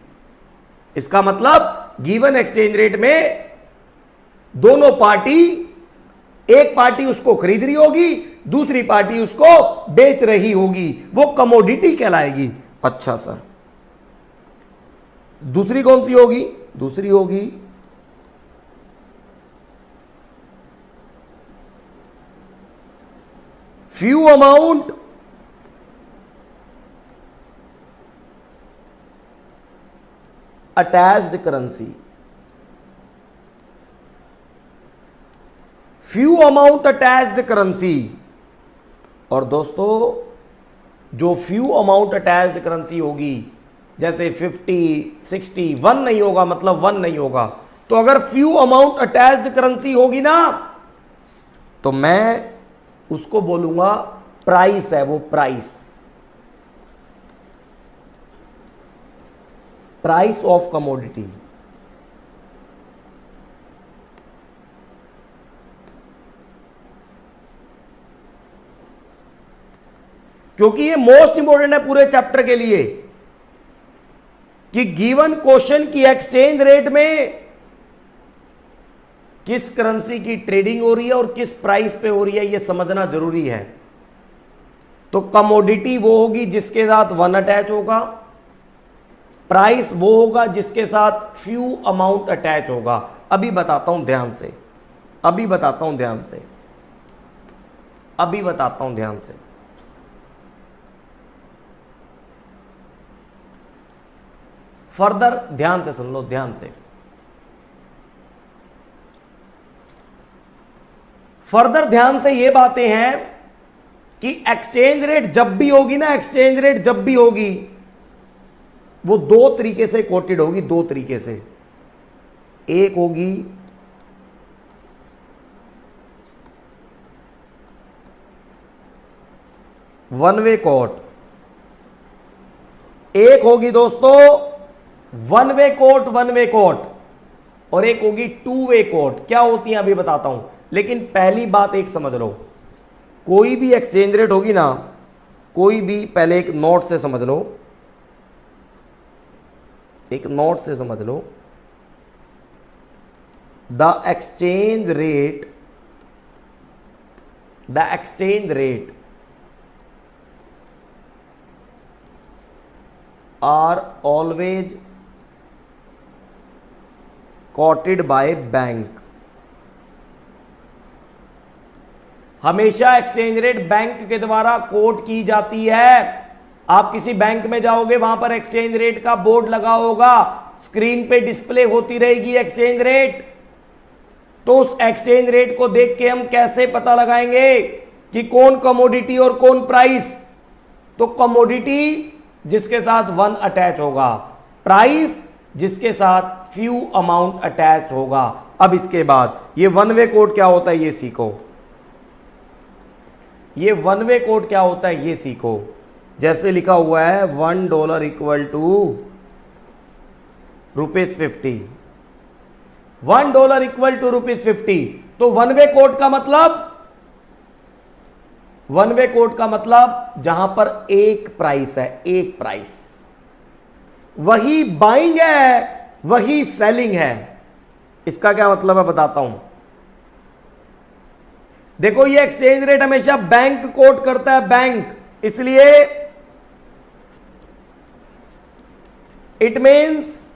इसका मतलब गिवन एक्सचेंज रेट में दोनों पार्टी एक पार्टी उसको खरीद रही होगी, दूसरी पार्टी उसको बेच रही होगी, वो कमोडिटी कहलाएगी। अच्छा सर, दूसरी कौन सी होगी? दूसरी होगी few amount attached currency. Few amount attached currency. और दोस्तों, जो फ्यू अमाउंट अटैच्ड करेंसी होगी, जैसे 50, 60, 1 नहीं होगा, मतलब 1 नहीं होगा, तो अगर फ्यू अमाउंट अटैच्ड करेंसी होगी ना, तो मैं उसको बोलूंगा प्राइस है, वो प्राइस ऑफ कमोडिटी। क्योंकि ये मोस्ट इंपॉर्टेंट है पूरे चैप्टर के लिए कि गिवन क्वेश्चन की एक्सचेंज रेट में किस करेंसी की ट्रेडिंग हो रही है और किस प्राइस पे हो रही है, ये समझना जरूरी है। तो कमोडिटी वो होगी जिसके साथ 1 अटैच होगा, प्राइस वो होगा जिसके साथ फ्यू अमाउंट अटैच होगा। अभी बताता हूं ध्यान से, अभी बताता हूं ध्यान से, अभी बताता हूं ध्यान से। फर्दर ध्यान से सुन लो, ध्यान से। फर्दर ध्यान से ये बातें हैं कि एक्सचेंज रेट जब भी होगी ना, एक्सचेंज रेट जब भी होगी, वो 2 तरीके से कोटेड होगी, 2 तरीके से। एक होगी वन वे कोट, एक होगी दोस्तों वन वे कोट, और एक होगी 2 वे कोट। क्या होती है अभी बताता हूं, लेकिन पहली बात एक समझ लो, कोई भी एक्सचेंज रेट होगी ना, कोई भी, पहले एक नोट से समझ लो, एक नोट से समझ लो, the exchange rate are always quoted by bank. हमेशा एक्सचेंज रेट बैंक के द्वारा कोट की जाती है। आप किसी बैंक में जाओगे, वहां पर एक्सचेंज रेट का बोर्ड लगा होगा, स्क्रीन पे डिस्प्ले होती रहेगी एक्सचेंज रेट। तो उस एक्सचेंज रेट को देख के हम कैसे पता लगाएंगे कि कौन कमोडिटी और कौन प्राइस? तो कमोडिटी जिसके साथ 1 अटैच होगा, प्राइस जिसके साथ फ्यू अमाउंट अटैच होगा। अब इसके बाद ये 1 वे कोड क्या होता है ये सीखो। ये 1 वे कोड क्या होता है ये सीखो। जैसे लिखा हुआ है $1 इक्वल टू ₹50, $1 इक्वल टू ₹50। तो 1 वे कोड का मतलब, 1 वे कोड का मतलब जहां पर एक प्राइस है, एक प्राइस, वही बाइंग है, वही सेलिंग है। इसका क्या मतलब है बताता हूं। देखो, ये एक्सचेंज रेट हमेशा बैंक कोट करता है, बैंक, इसलिए it means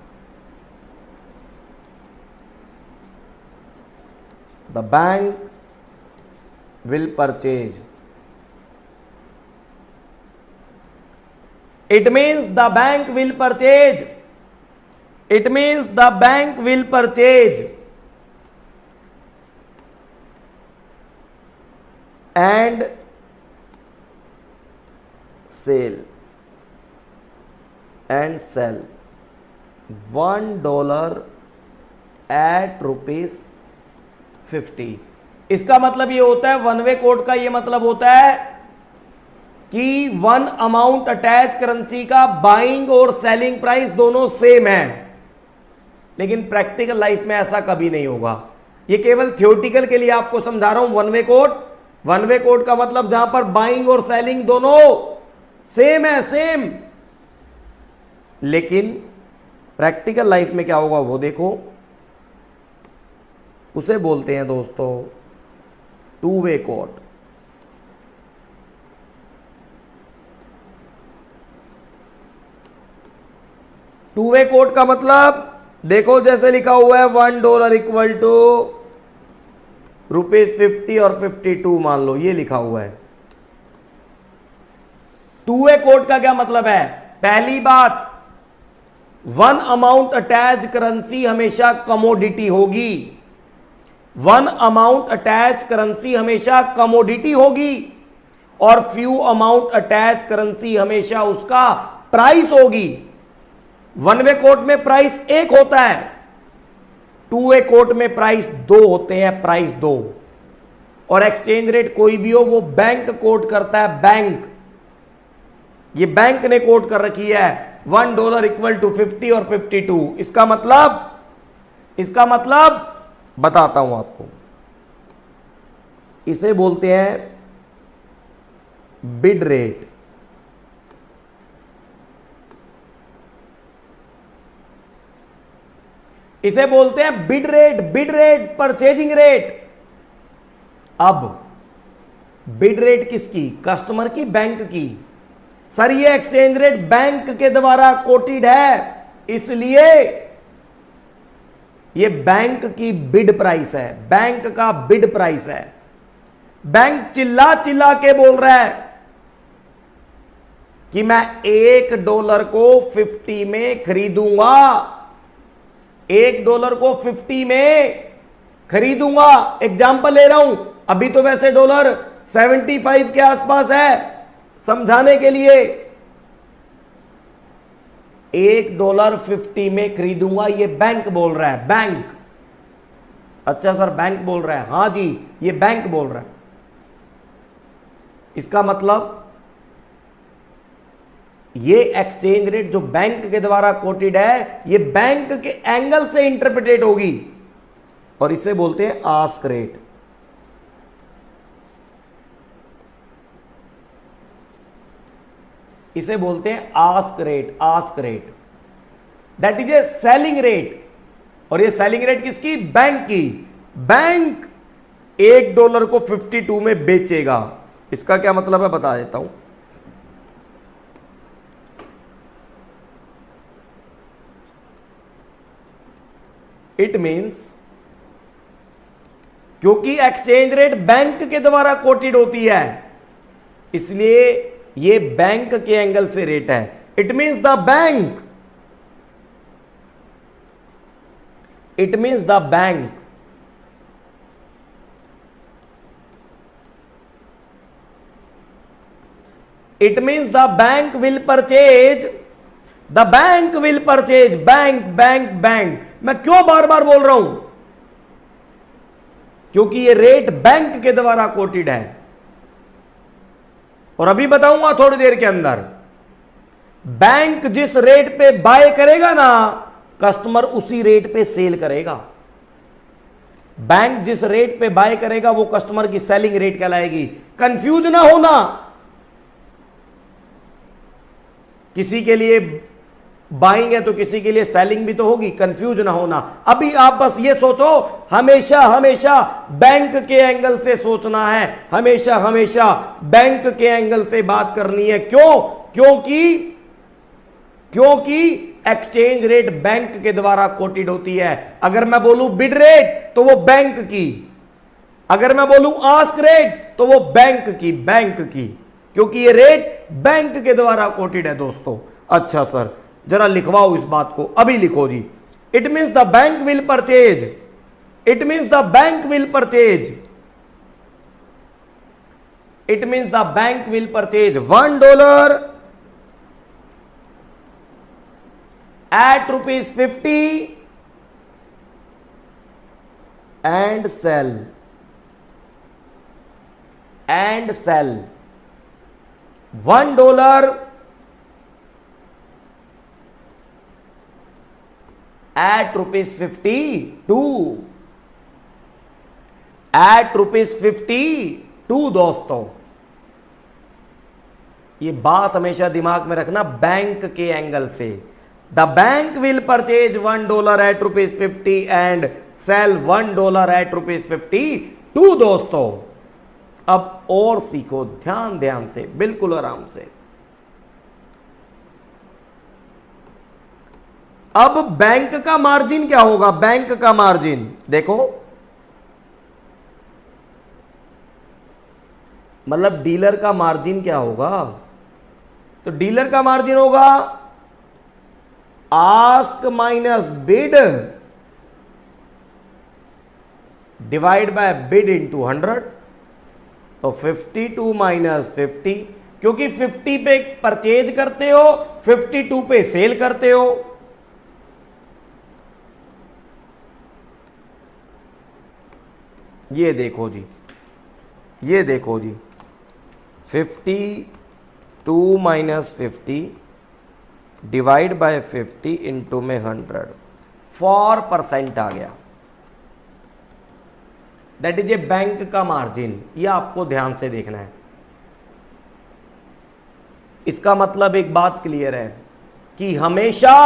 the bank will purchase, it means the bank will purchase, it means the bank will purchase and sell $1 at ₹50। इसका मतलब ये होता है, 1 वे कोड का ये मतलब होता है कि 1 अमाउंट अटैच करेंसी का बाइंग और सेलिंग प्राइस दोनों सेम है। लेकिन प्रैक्टिकल लाइफ में ऐसा कभी नहीं होगा। ये केवल थ्योरेटिकल के लिए आपको समझा रहा हूं। 1 वे कोड, 1 वे कोड का मतलब जहां पर बाइंग और सेलिंग दोनों सेम है, सेम। लेकिन प्रैक्टिकल लाइफ में क्या होगा वो देखो। उसे बोलते हैं दोस्तों two way quote. Two way quote का मतलब देखो जैसे लिखा हुआ है $1 इक्वल टू ₹50 और 52 मान लो, ये लिखा हुआ है। टू वे कोट का क्या मतलब है? पहली बात, वन अमाउंट अटैच करेंसी हमेशा कमोडिटी होगी। वन अमाउंट अटैच करेंसी हमेशा कमोडिटी होगी और फ्यू अमाउंट अटैच करेंसी हमेशा उसका प्राइस होगी। वन वे कोट में प्राइस एक होता है, टू वे कोट में प्राइस दो होते हैं, प्राइस दो। और एक्सचेंज रेट कोई भी हो वो बैंक कोट करता है, बैंक। ये बैंक ने कोट कर रखी है $1 इक्वल टू 50 और 52। इसका मतलब बताता हूं आपको, इसे बोलते हैं बिड रेट। इसे बोलते हैं बिड रेट, परचेजिंग रेट। अब बिड रेट किसकी? कस्टमर की, बैंक की। सर ये एक्सचेंज रेट बैंक के द्वारा कोटेड है, इसलिए ये बैंक की बिड प्राइस है, बैंक का बिड प्राइस है। बैंक चिल्ला चिल्ला के बोल रहा है कि मैं $1 को 50 में खरीदूंगा, $1 को 50 में खरीदूंगा। एग्जाम्पल ले रहा हूं, अभी तो वैसे डॉलर 75 के आसपास है, समझाने के लिए। $1 50 में खरीदूंगा, ये बैंक बोल रहा है, बैंक। अच्छा सर बैंक बोल रहा है? हां जी, ये बैंक बोल रहा है। इसका मतलब ये एक्सचेंज रेट जो बैंक के द्वारा कोटेड है, ये बैंक के एंगल से इंटरप्रेटेड होगी और इसे बोलते हैं आस्क रेट। इसे बोलते हैं ask rate. That is a selling rate. और ये सेलिंग रेट किसकी? बैंक की। बैंक $1 को 52 में बेचेगा। इसका क्या मतलब है बता देता हूं। इट मीन्स, क्योंकि एक्सचेंज रेट बैंक के द्वारा कोटेड होती है, इसलिए ये बैंक के एंगल से रेट है। It means the bank, it means the bank it means the bank will purchase, the bank will purchase, bank. मैं क्यों बार बार बोल रहा हूं? क्योंकि ये रेट बैंक के द्वारा कोटेड है। और अभी बताऊंगा थोड़ी देर के अंदर, बैंक जिस रेट पे बाय करेगा ना, कस्टमर उसी रेट पे सेल करेगा। बैंक जिस रेट पे बाय करेगा वो कस्टमर की सेलिंग रेट कहलाएगी। कंफ्यूज ना होना, किसी के लिए बाइंग है तो किसी के लिए सेलिंग भी तो होगी, कंफ्यूज ना होना। अभी आप बस ये सोचो, हमेशा बैंक के एंगल से सोचना है, हमेशा बैंक के एंगल से बात करनी है। क्योंकि एक्सचेंज रेट बैंक के द्वारा कोटेड होती है। अगर मैं बोलूं बिड रेट तो वो बैंक की, अगर मैं बोलूं आस्क रेट तो वो बैंक की, क्योंकि ये रेट बैंक के द्वारा कोटेड है दोस्तों। अच्छा सर जरा लिखवाओ इस बात को, अभी लिखो जी। It means the bank will purchase, it means the bank will purchase, it means the bank will purchase $1 at ₹50 and sell $1 at ₹52 at ₹52 दोस्तों। ये बात हमेशा दिमाग में रखना, बैंक के एंगल से। The bank will purchase $1 at ₹50 and sell $1 at ₹52 दोस्तों। अब और सीखो ध्यान ध्यान से, बिल्कुल आराम से। अब बैंक का मार्जिन क्या होगा? बैंक का मार्जिन देखो, मतलब डीलर का मार्जिन क्या होगा? तो डीलर का मार्जिन होगा ask minus bid divide by bid into 100। तो 52 माइनस 50, क्योंकि 50 पे परचेज करते हो, 52 पे सेल करते हो। ये देखो जी, ये देखो जी, 52 माइनस 50 डिवाइड बाय 50 इंटू में 100, 4% आ गया। दैट इज ए बैंक का मार्जिन। ये आपको ध्यान से देखना है। इसका मतलब एक बात क्लियर है कि हमेशा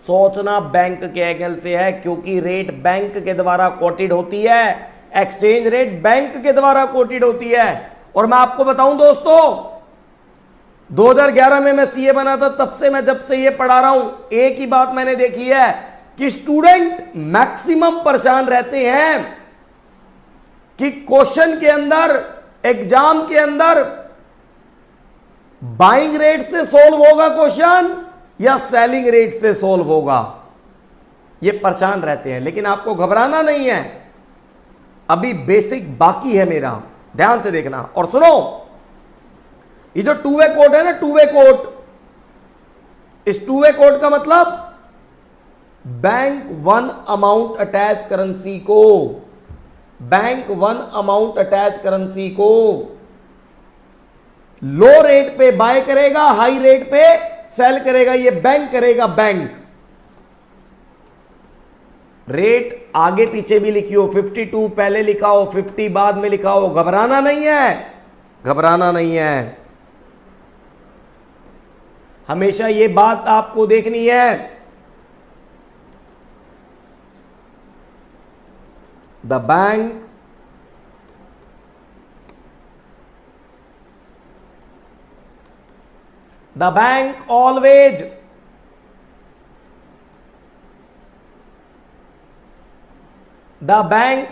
सोचना बैंक के एंगल से है, क्योंकि रेट बैंक के द्वारा कोटेड होती है, एक्सचेंज रेट बैंक के द्वारा कोटेड होती है। और मैं आपको बताऊं दोस्तों, 2011 में मैं सीए बना था, तब से मैं जब से ये पढ़ा रहा हूं, एक ही बात मैंने देखी है कि स्टूडेंट मैक्सिमम परेशान रहते हैं कि क्वेश्चन के अंदर, एग्जाम के अंदर बाइंग रेट से सोल्व होगा क्वेश्चन या सेलिंग रेट से सोल्व होगा, ये परेशान रहते हैं। लेकिन आपको घबराना नहीं है, अभी बेसिक बाकी है मेरा, ध्यान से देखना। और सुनो, ये जो टू वे कोट है ना, टू वे कोट, इस टू वे कोट का मतलब bank one amount attach currency को, bank one amount attach currency को लो रेट पे बाय करेगा, हाई रेट पे सेल करेगा। ये बैंक करेगा, बैंक। रेट आगे पीछे भी लिखी हो, 52 पहले लिखा हो, 50 बाद में लिखा हो, घबराना नहीं है, घबराना नहीं है। हमेशा ये बात आपको देखनी है, the bank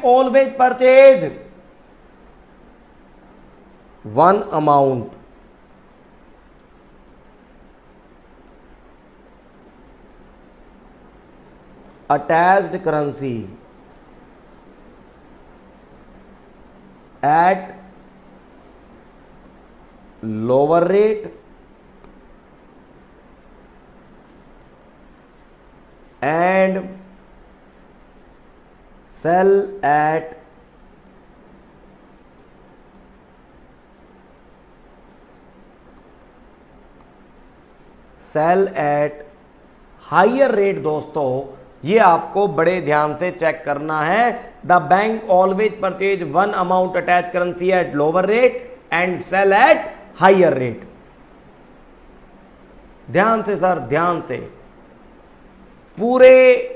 always purchase one amount attached currency at lower rate and sell at higher rate. दोस्तों ये आपको बड़े ध्यान से चेक करना है। The bank always purchase one amount attach currency at lower rate and sell at higher rate. ध्यान से सर, ध्यान से। पूरे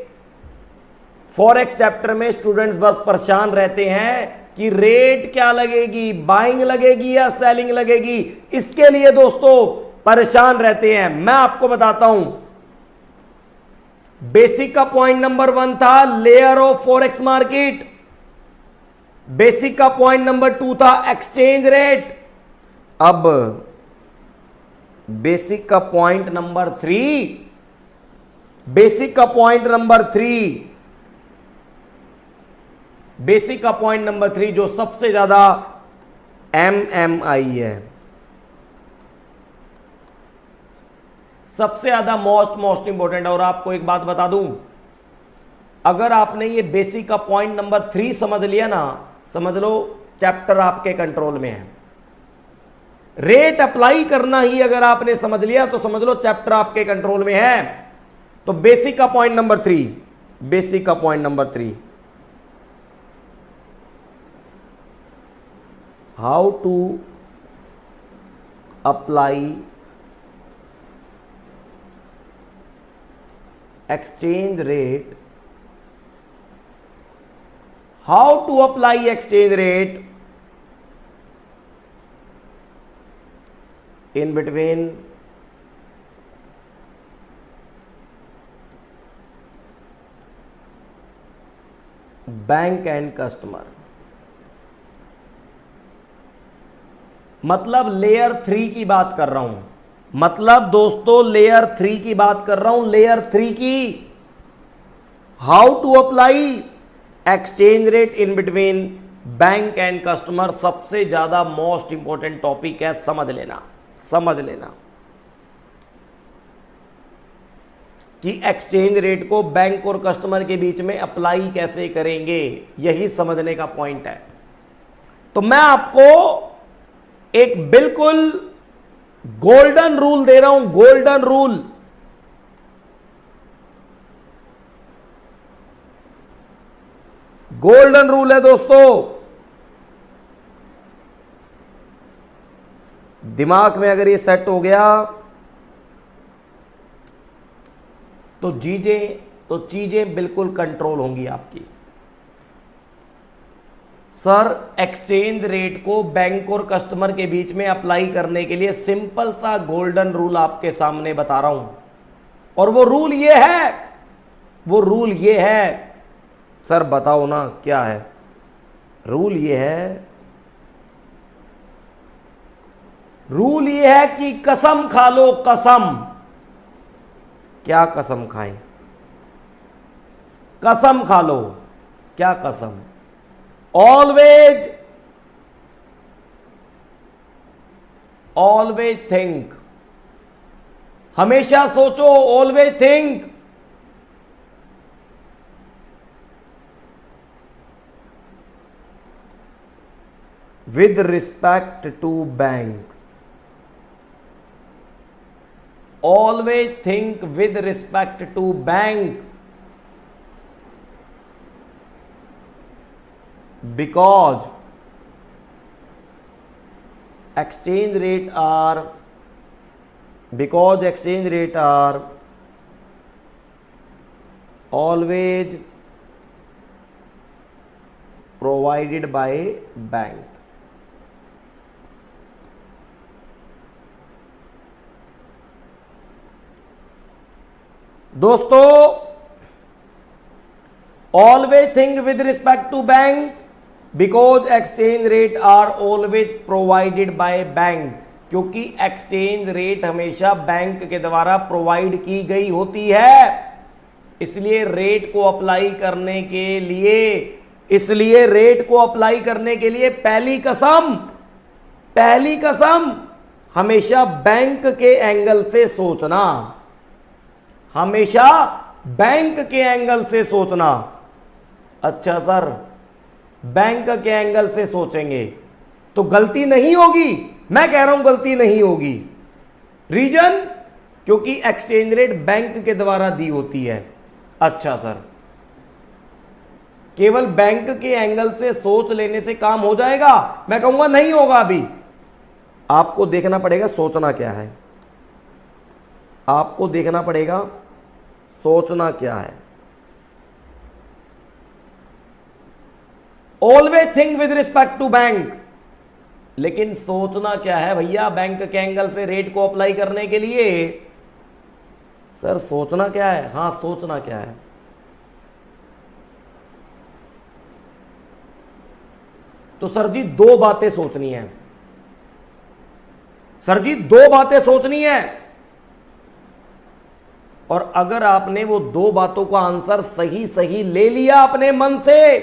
फॉरेक्स चैप्टर में स्टूडेंट्स बस परेशान रहते हैं कि रेट क्या लगेगी, बाइंग लगेगी या सेलिंग लगेगी, इसके लिए दोस्तों परेशान रहते हैं। मैं आपको बताता हूं, बेसिक का पॉइंट नंबर 1 था layer of forex market, basic का पॉइंट नंबर 2 था एक्सचेंज रेट। अब बेसिक का पॉइंट नंबर 3, बेसिक का पॉइंट नंबर 3, बेसिक का पॉइंट नंबर 3 जो सबसे ज्यादा MMI है, सबसे ज्यादा मोस्ट इंपॉर्टेंट। और आपको एक बात बता दूं, अगर आपने ये बेसिक का पॉइंट नंबर 3 समझ लिया ना, समझ लो चैप्टर आपके कंट्रोल में है। रेट अप्लाई करना ही अगर आपने समझ लिया तो समझ लो चैप्टर आपके कंट्रोल में है। तो बेसिक का पॉइंट नंबर 3, बेसिक का point number 3, how to apply exchange rate, how to apply exchange rate in between bank and customer, मतलब लेयर 3 की बात कर रहा हूं, मतलब दोस्तों लेयर 3 की बात कर रहा हूं, लेयर 3 की। How to apply exchange rate in between bank and customer, सबसे ज्यादा मोस्ट इंपॉर्टेंट टॉपिक है, समझ लेना, समझ लेना कि एक्सचेंज रेट को बैंक और कस्टमर के बीच में अप्लाई कैसे करेंगे, यही समझने का पॉइंट है। तो मैं आपको एक बिल्कुल गोल्डन रूल दे रहा हूं, गोल्डन रूल। गोल्डन रूल है दोस्तों, दिमाग में अगर ये सेट हो गया तो चीजें बिल्कुल कंट्रोल होंगी आपकी। सर एक्सचेंज रेट को बैंक और कस्टमर के बीच में अप्लाई करने के लिए सिंपल सा गोल्डन रूल आपके सामने बता रहा हूं, और वो रूल ये है, वो रूल ये है। सर बताओ ना क्या है रूल? ये है, रूल ये है कि कसम खा लो, कसम। क्या कसम खाएं? कसम खा लो। क्या कसम? ऑलवेज थिंक, हमेशा सोचो, always think with respect to bank, always think with respect to bank, because exchange rate are always provided by bank। दोस्तों always think with respect to bank because exchange rate are always provided by bank, क्योंकि exchange rate हमेशा bank के द्वारा provide की गई होती है। इसलिए रेट को अप्लाई करने के लिए पहली कसम हमेशा बैंक के एंगल से सोचना, हमेशा बैंक के एंगल से सोचना। अच्छा सर, बैंक के एंगल से सोचेंगे तो गलती नहीं होगी, मैं कह रहा हूं गलती नहीं होगी। रीजन, क्योंकि एक्सचेंज रेट बैंक के द्वारा दी होती है। अच्छा सर, केवल बैंक के एंगल से सोच लेने से काम हो जाएगा? मैं कहूंगा नहीं होगा। अभी आपको देखना पड़ेगा सोचना क्या है, आपको देखना पड़ेगा सोचना क्या है। Always think with respect to bank, लेकिन सोचना क्या है भैया बैंक के एंगल से रेट को अप्लाई करने के लिए? सर सोचना क्या है? हां सोचना क्या है? तो सर जी दो बातें सोचनी है। सर जी दो बातें सोचनी है, और अगर आपने वो दो बातों का आंसर सही ले लिया अपने मन से,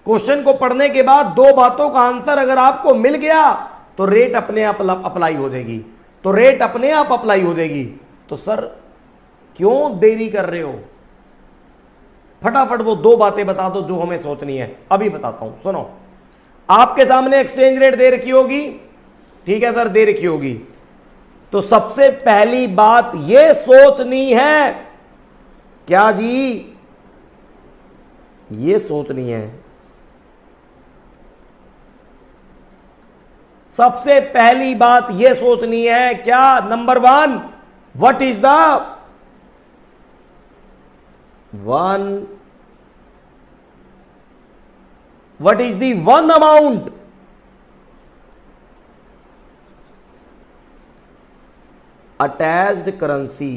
क्वेश्चन को पढ़ने के बाद दो बातों का आंसर अगर आपको मिल गया तो रेट अपने आप अप्लाई हो जाएगी, तो रेट अपने आप अप्लाई हो जाएगी। तो सर क्यों देरी कर रहे हो? फटाफट वो दो बातें बता दो जो हमें सोचनी है। अभी बताता हूं, सुनो। आपके सामने एक्सचेंज रेट दे रखी होगी, ठीक है सर, दे रखी होगी। तो सबसे पहली बात यह सोचनी है, क्या जी? यह सोचनी है, सबसे पहली बात यह सोचनी है क्या? Number one, what is the one amount attached currency,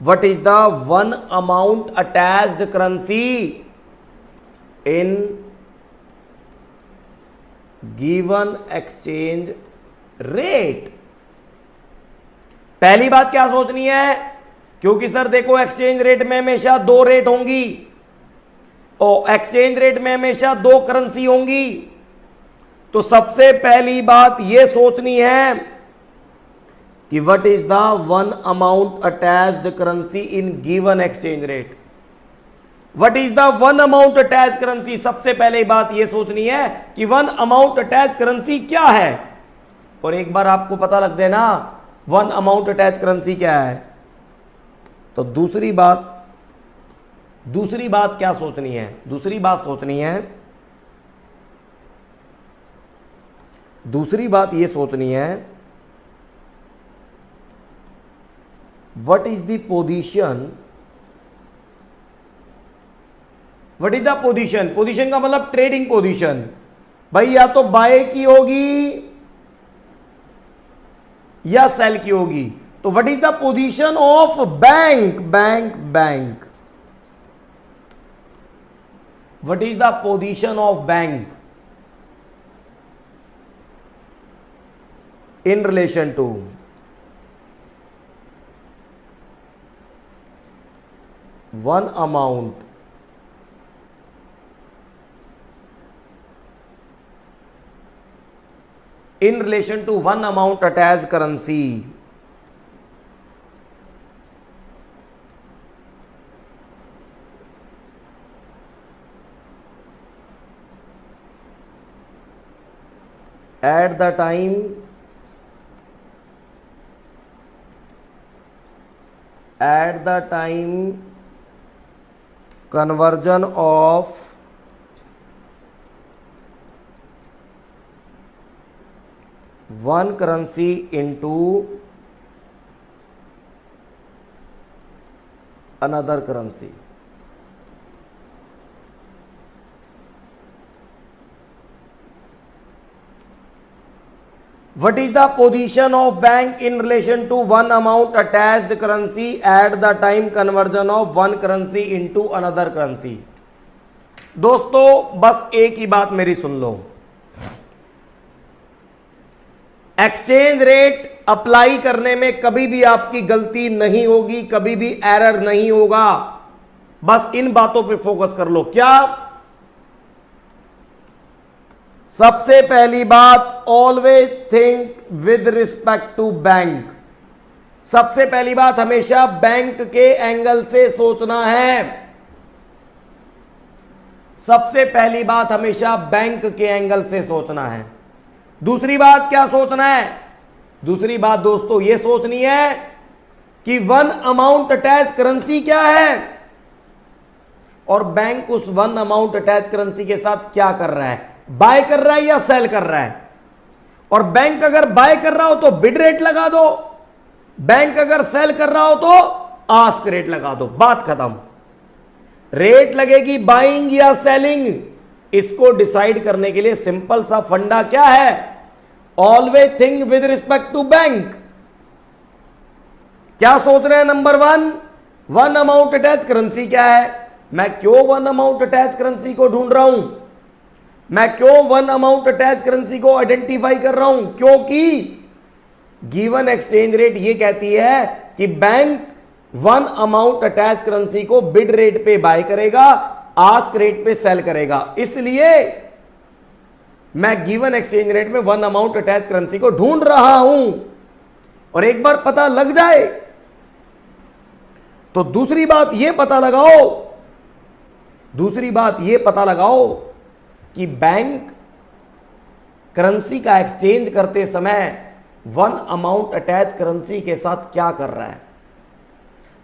what is the one amount attached currency in given exchange rate? पहली बात क्या सोचनी है, क्योंकि सर देखो एक्सचेंज रेट में हमेशा दो रेट होंगी और एक्सचेंज रेट में हमेशा दो करेंसी होंगी, तो सबसे पहली बात यह सोचनी है कि what is the one amount attached currency in given exchange rate. What is the one amount attach currency, सबसे पहले बात यह सोचनी है कि वन अमाउंट अटैच करेंसी क्या है। और एक बार आपको पता लग जाए ना वन अमाउंट अटैच करेंसी क्या है, तो दूसरी बात क्या सोचनी है, दूसरी बात यह सोचनी है what is the position, what is the position, position का मतलब ट्रेडिंग पोजीशन, भाई या तो बाय की होगी या सेल की होगी। तो what is the position of bank, what is the position of bank in relation to one amount in relation to one amount attached currency. At the time conversion of one currency into another currency. What is the position of bank in relation to one amount attached currency at the time conversion of one currency into another currency? दोस्तों बस एक ही बात मेरी सुन लो, exchange rate apply करने में कभी भी आपकी गलती नहीं होगी, कभी भी एरर नहीं होगा। बस इन बातों पे फोकस कर लो। क्या? सबसे पहली बात, always think with respect to bank. सबसे पहली बात, हमेशा बैंक के एंगल से सोचना है। सबसे पहली बात, हमेशा बैंक के एंगल से सोचना है। दूसरी बात क्या सोचना है? दूसरी बात दोस्तों यह सोचनी है कि वन अमाउंट अटैच करेंसी क्या है और बैंक उस वन अमाउंट अटैच करेंसी के साथ क्या कर रहा है, बाय कर रहा है या सेल कर रहा है। और बैंक अगर बाय कर रहा हो तो बिड रेट लगा दो, बैंक अगर सेल कर रहा हो तो आस्क रेट लगा दो, बात खत्म। रेट लगेगी बाइंग या सेलिंग, इसको डिसाइड करने के लिए सिंपल सा फंडा क्या है, always think with respect to bank. क्या सोच रहे हैं? Number one amount attach currency क्या है, मैं क्यों वन अमाउंट अटैच करेंसी को ढूंढ रहा हूं, मैं क्यों वन अमाउंट अटैच करेंसी को आइडेंटिफाई कर रहा हूं, क्योंकि गिवन एक्सचेंज रेट ये कहती है कि bank one amount attach currency को बिड रेट पे बाय करेगा, आस्क रेट पे सेल करेगा। इसलिए मैं गिवन एक्सचेंज रेट में वन अमाउंट अटैच करेंसी को ढूंढ रहा हूं। और एक बार पता लग जाए तो दूसरी बात यह पता लगाओ कि बैंक करेंसी का एक्सचेंज करते समय वन अमाउंट अटैच करेंसी के साथ क्या कर रहा है।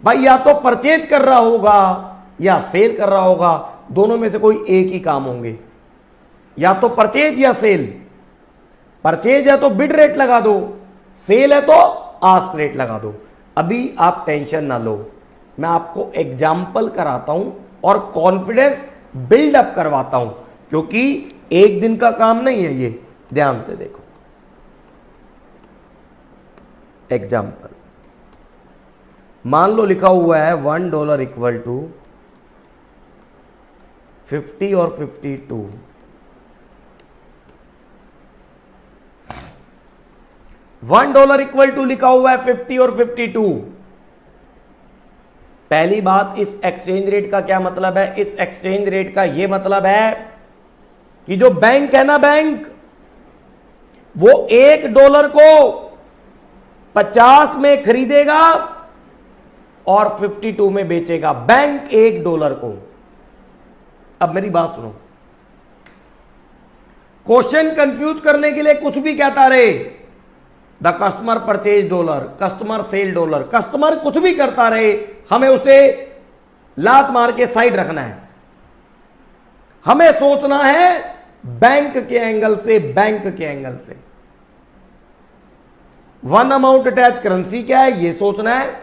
भाई या तो परचेज कर रहा होगा या सेल कर रहा होगा, दोनों में से कोई एक ही काम होंगे, या तो परचेज या सेल। परचेज है तो बिड रेट लगा दो, सेल है तो आस्क रेट लगा दो। अभी आप टेंशन ना लो, मैं आपको एग्जाम्पल कराता हूं और कॉन्फिडेंस बिल्डअप करवाता हूं, क्योंकि एक दिन का काम नहीं है ये। ध्यान से देखो, एग्जाम्पल, मान लो लिखा हुआ है $1 इक्वल टू 50 और 52। $1 इक्वल टू लिखा हुआ है 50 और 52। पहली बात, इस एक्सचेंज रेट का क्या मतलब है? इस एक्सचेंज रेट का यह मतलब है कि जो बैंक है ना, बैंक, वो $1 को 50 में खरीदेगा और 52 में बेचेगा। बैंक $1 को। अब मेरी बात सुनो, क्वेश्चन कंफ्यूज करने के लिए कुछ भी कहता रहे, the customer purchase $, customer sell $, customer कुछ भी करता रहे, हमें उसे लात मार के साइड रखना है। हमें सोचना है बैंक के एंगल से, बैंक के एंगल से। वन अमाउंट अटैच करेंसी क्या है ये सोचना है,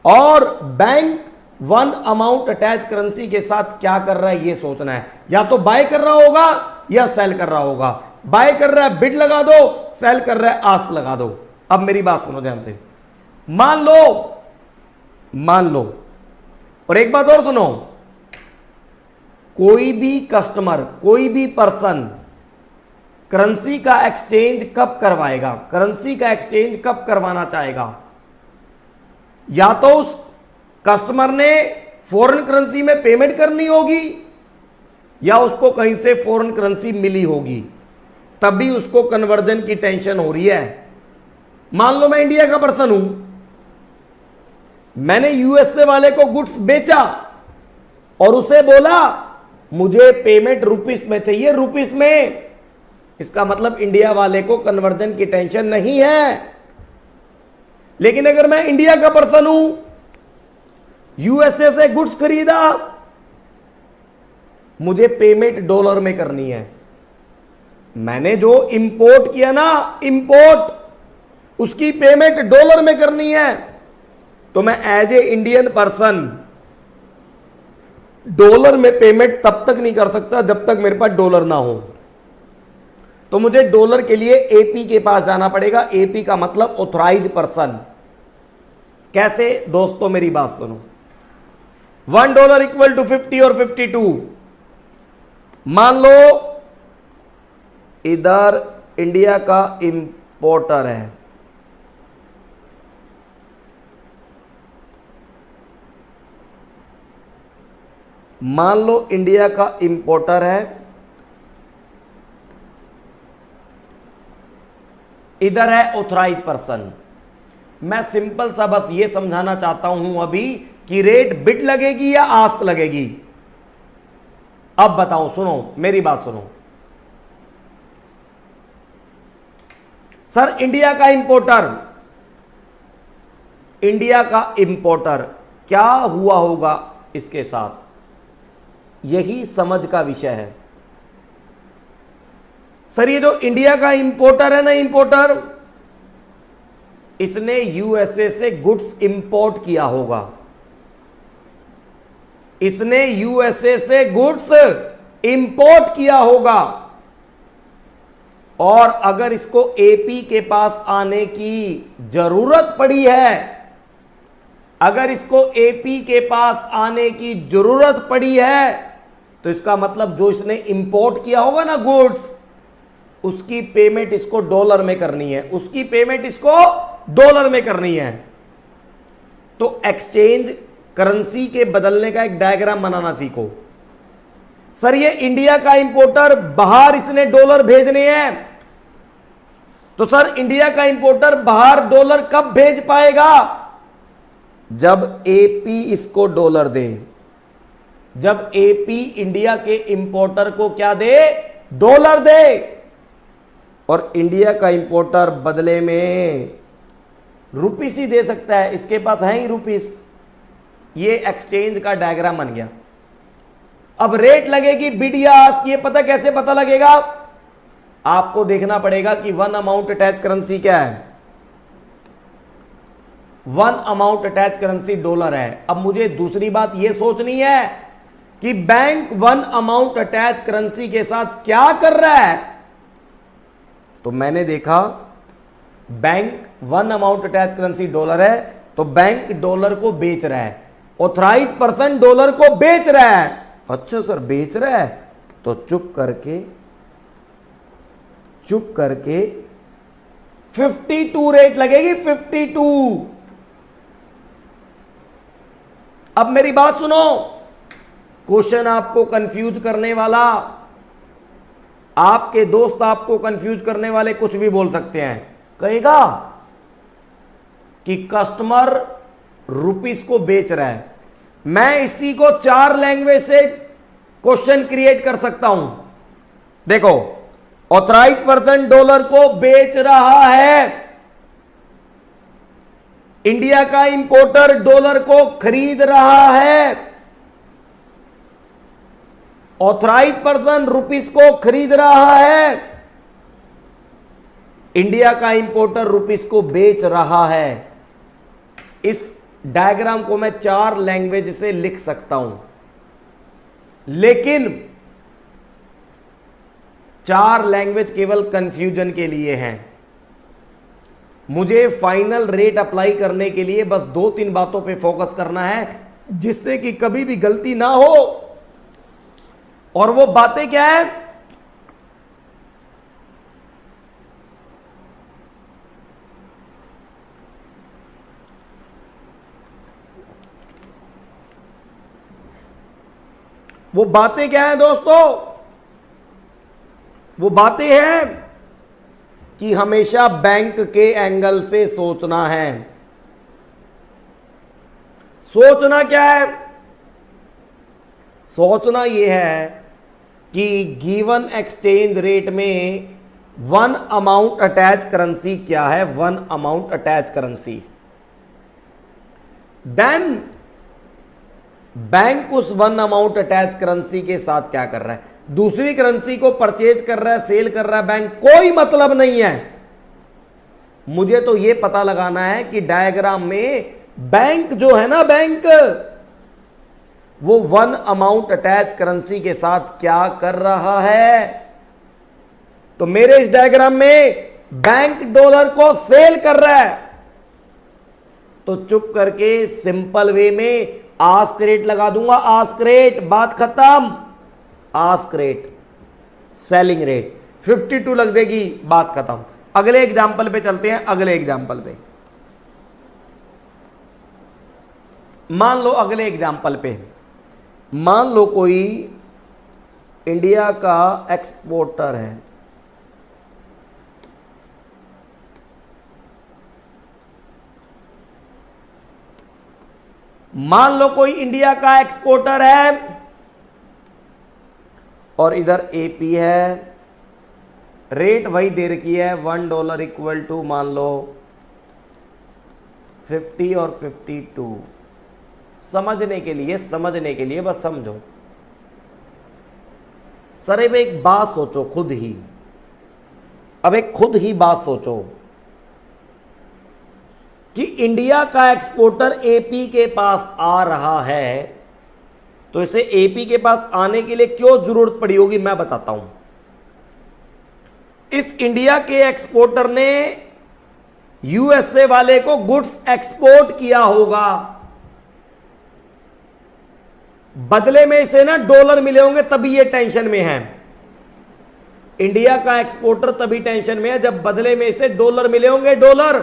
और bank one amount attach currency के साथ क्या कर रहा है ये सोचना है। या तो बाय कर रहा होगा या सेल कर रहा होगा। बाय कर रहा है बिड लगा दो, सेल कर रहा है आस्क लगा दो। अब मेरी बात सुनो ध्यान से, मान लो, और एक बात और सुनो, कोई भी कस्टमर, कोई भी पर्सन करेंसी का एक्सचेंज कब करवाएगा, करेंसी का एक्सचेंज कब करवाना चाहेगा? या तो उस कस्टमर ने फॉरेन करेंसी में पेमेंट करनी होगी, या उसको कहीं से फॉरेन करेंसी मिली होगी, तभी उसको कन्वर्जन की टेंशन हो रही है। मान लो मैं इंडिया का पर्सन हूं, मैंने यूएसए वाले को गुड्स बेचा और उसे बोला मुझे पेमेंट रुपीस में चाहिए, रुपीस में। इसका मतलब इंडिया वाले को कन्वर्जन की टेंशन नहीं है। लेकिन अगर मैं इंडिया का पर्सन हूं, यूएसए से गुड्स खरीदा, मुझे पेमेंट $, में करनी है। मैंने जो इंपोर्ट किया ना, इंपोर्ट, उसकी पेमेंट $, में करनी है। तो मैं एज ए इंडियन पर्सन $, में पेमेंट तब तक नहीं कर सकता जब तक मेरे पास $, ना हो। तो मुझे $, के लिए एपी के पास जाना पड़ेगा। एपी का मतलब ऑथराइज पर्सन। कैसे दोस्तों, मेरी बात सुनो, $1 इक्वल टू 50 और 52। मान लो इधर इंडिया का इंपोर्टर है, मान लो इंडिया का इंपोर्टर है, इधर है ऑथराइज पर्सन। मैं सिंपल सा बस ये समझाना चाहता हूं अभी कि रेट बिड लगेगी या आस्क लगेगी। अब बताओ, सुनो मेरी बात सुनो। सर इंडिया का इंपोर्टर क्या हुआ होगा इसके साथ, यही समझ का विषय है। सर ये जो इंडिया का इंपोर्टर है ना, इंपोर्टर, इसने यूएसए से गुड्स इंपोर्ट किया होगा, इसने यूएसए से गुड्स इंपोर्ट किया होगा। और अगर इसको एपी के पास आने की जरूरत पड़ी है, अगर इसको एपी के पास आने की जरूरत पड़ी है, तो इसका मतलब जो इसने इंपोर्ट किया होगा ना गुड्स, उसकी पेमेंट इसको $, में करनी है, उसकी पेमेंट इसको $, में करनी है। तो एक्सचेंज करेंसी के बदलने का एक डायग्राम बनाना सीखो। सर ये इंडिया का इंपोर्टर, बाहर इसने $, भेजने हैं, तो सर इंडिया का इंपोर्टर बाहर $, कब भेज पाएगा? जब एपी इसको $, दे, जब एपी इंडिया के इंपोर्टर को क्या दे, $, दे। और इंडिया का इंपोर्टर बदले में रुपीस ही दे सकता है, इसके पास है ही रुपीस। ये एक्सचेंज का डायग्राम बन गया। अब रेट लगेगी बिड या आस्क, ये पता कैसे पता लगेगा? आपको देखना पड़ेगा कि वन अमाउंट अटैच करेंसी क्या है। वन अमाउंट अटैच करेंसी $, है। अब मुझे दूसरी बात यह सोचनी है कि bank one amount attach currency के साथ क्या कर रहा है। तो मैंने देखा bank one amount attach currency dollar है, तो बैंक डॉलर को बेच रहा है, ऑथराइज पर्सन डॉलर को बेच रहा है। अच्छा सर बेच रहा है, तो चुप करके 52 रेट लगेगी, 52। अब मेरी बात सुनो, क्वेश्चन आपको कंफ्यूज करने वाला, आपके दोस्त आपको कंफ्यूज करने वाले कुछ भी बोल सकते हैं। कहेगा कि कस्टमर रुपीस को बेच रहा है, मैं इसी को 4 लैंग्वेज से क्वेश्चन क्रिएट कर सकता हूं। देखो, ऑथराइज पर्सन डॉलर को बेच रहा है, इंडिया का इंपोर्टर डॉलर को खरीद रहा है, ऑथराइज पर्सन रुपीस को खरीद रहा है, इंडिया का इंपोर्टर रुपीस को बेच रहा है। इस डायग्राम को मैं 4 लैंग्वेज से लिख सकता हूं, लेकिन 4 लैंग्वेज केवल कंफ्यूजन के लिए हैं। मुझे फाइनल रेट अप्लाई करने के लिए बस 2-3 बातों पे फोकस करना है, जिससे कि कभी भी गलती ना हो। और वो बातें क्या है? वो बातें क्या है दोस्तों? वो बातें हैं कि हमेशा बैंक के एंगल से सोचना है। सोचना क्या है? सोचना यह है कि गिवन एक्सचेंज रेट में वन अमाउंट अटैच करेंसी क्या है, one amount attach currency. Then bank उस वन अमाउंट अटैच करेंसी के साथ क्या कर रहा है, दूसरी करेंसी को परचेज कर रहा है, सेल कर रहा है, बैंक कोई मतलब नहीं है। मुझे तो यह पता लगाना है कि डायग्राम में बैंक जो है ना, बैंक वो वन अमाउंट अटैच करेंसी के साथ क्या कर रहा है। तो मेरे इस डायग्राम में बैंक डॉलर को सेल कर रहा है, तो चुप करके सिंपल वे में आस्क रेट लगा दूंगा। आस्क रेट, बात खत्म। आस्क रेट, सेलिंग रेट 52 लग देगी, बात खत्म। अगले एग्जाम्पल पे चलते हैं। अगले एग्जाम्पल पे मान लो, अगले एग्जाम्पल पे मान लो कोई इंडिया का एक्सपोर्टर है, मान लो कोई इंडिया का एक्सपोर्टर है और इधर एपी है, रेट वही दे रखी है, $1 इक्वल टू मान लो 50 और 52। समझने के लिए बस समझो। सर अब एक बात सोचो खुद ही, बात सोचो कि इंडिया का एक्सपोर्टर एपी के पास आ रहा है, तो इसे एपी के पास आने के लिए क्यों जरूरत पड़ी होगी मैं बताता हूं। इस इंडिया के एक्सपोर्टर ने यूएसए वाले को गुड्स एक्सपोर्ट किया होगा, बदले में इसे ना डॉलर मिले होंगे, तभी ये टेंशन में है। इंडिया का एक्सपोर्टर तभी टेंशन में है जब बदले में इसे डॉलर मिले होंगे। डॉलर,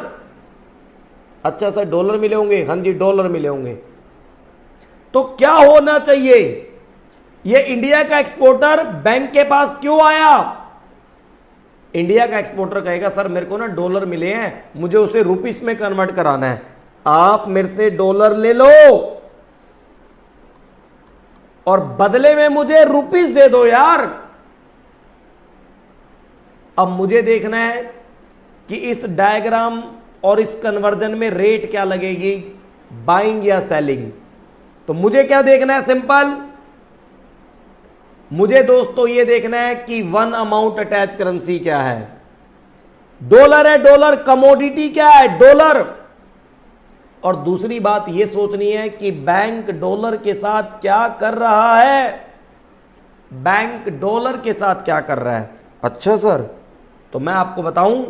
अच्छा सर डॉलर मिले होंगे, हाँ जी डॉलर मिले होंगे। तो क्या होना चाहिए, ये इंडिया का एक्सपोर्टर बैंक के पास क्यों आया? इंडिया का एक्सपोर्टर कहेगा सर मेरे को ना डॉलर मिले हैं, मुझे उसे रुपीस में कन्वर्ट कराना है, आप मेरे से डॉलर ले लो और बदले में मुझे रुपीस दे दो यार। अब मुझे देखना है कि इस डायग्राम और इस कन्वर्जन में रेट क्या लगेगी, बाइंग या सेलिंग। तो मुझे क्या देखना है, सिंपल, मुझे दोस्तों ये देखना है कि वन अमाउंट अटैच करेंसी क्या है। डॉलर है, डॉलर। कमोडिटी क्या है, डॉलर। और दूसरी बात यह सोचनी है कि बैंक डॉलर के साथ क्या कर रहा है, बैंक डॉलर के साथ क्या कर रहा है। अच्छा सर, तो मैं आपको बताऊं,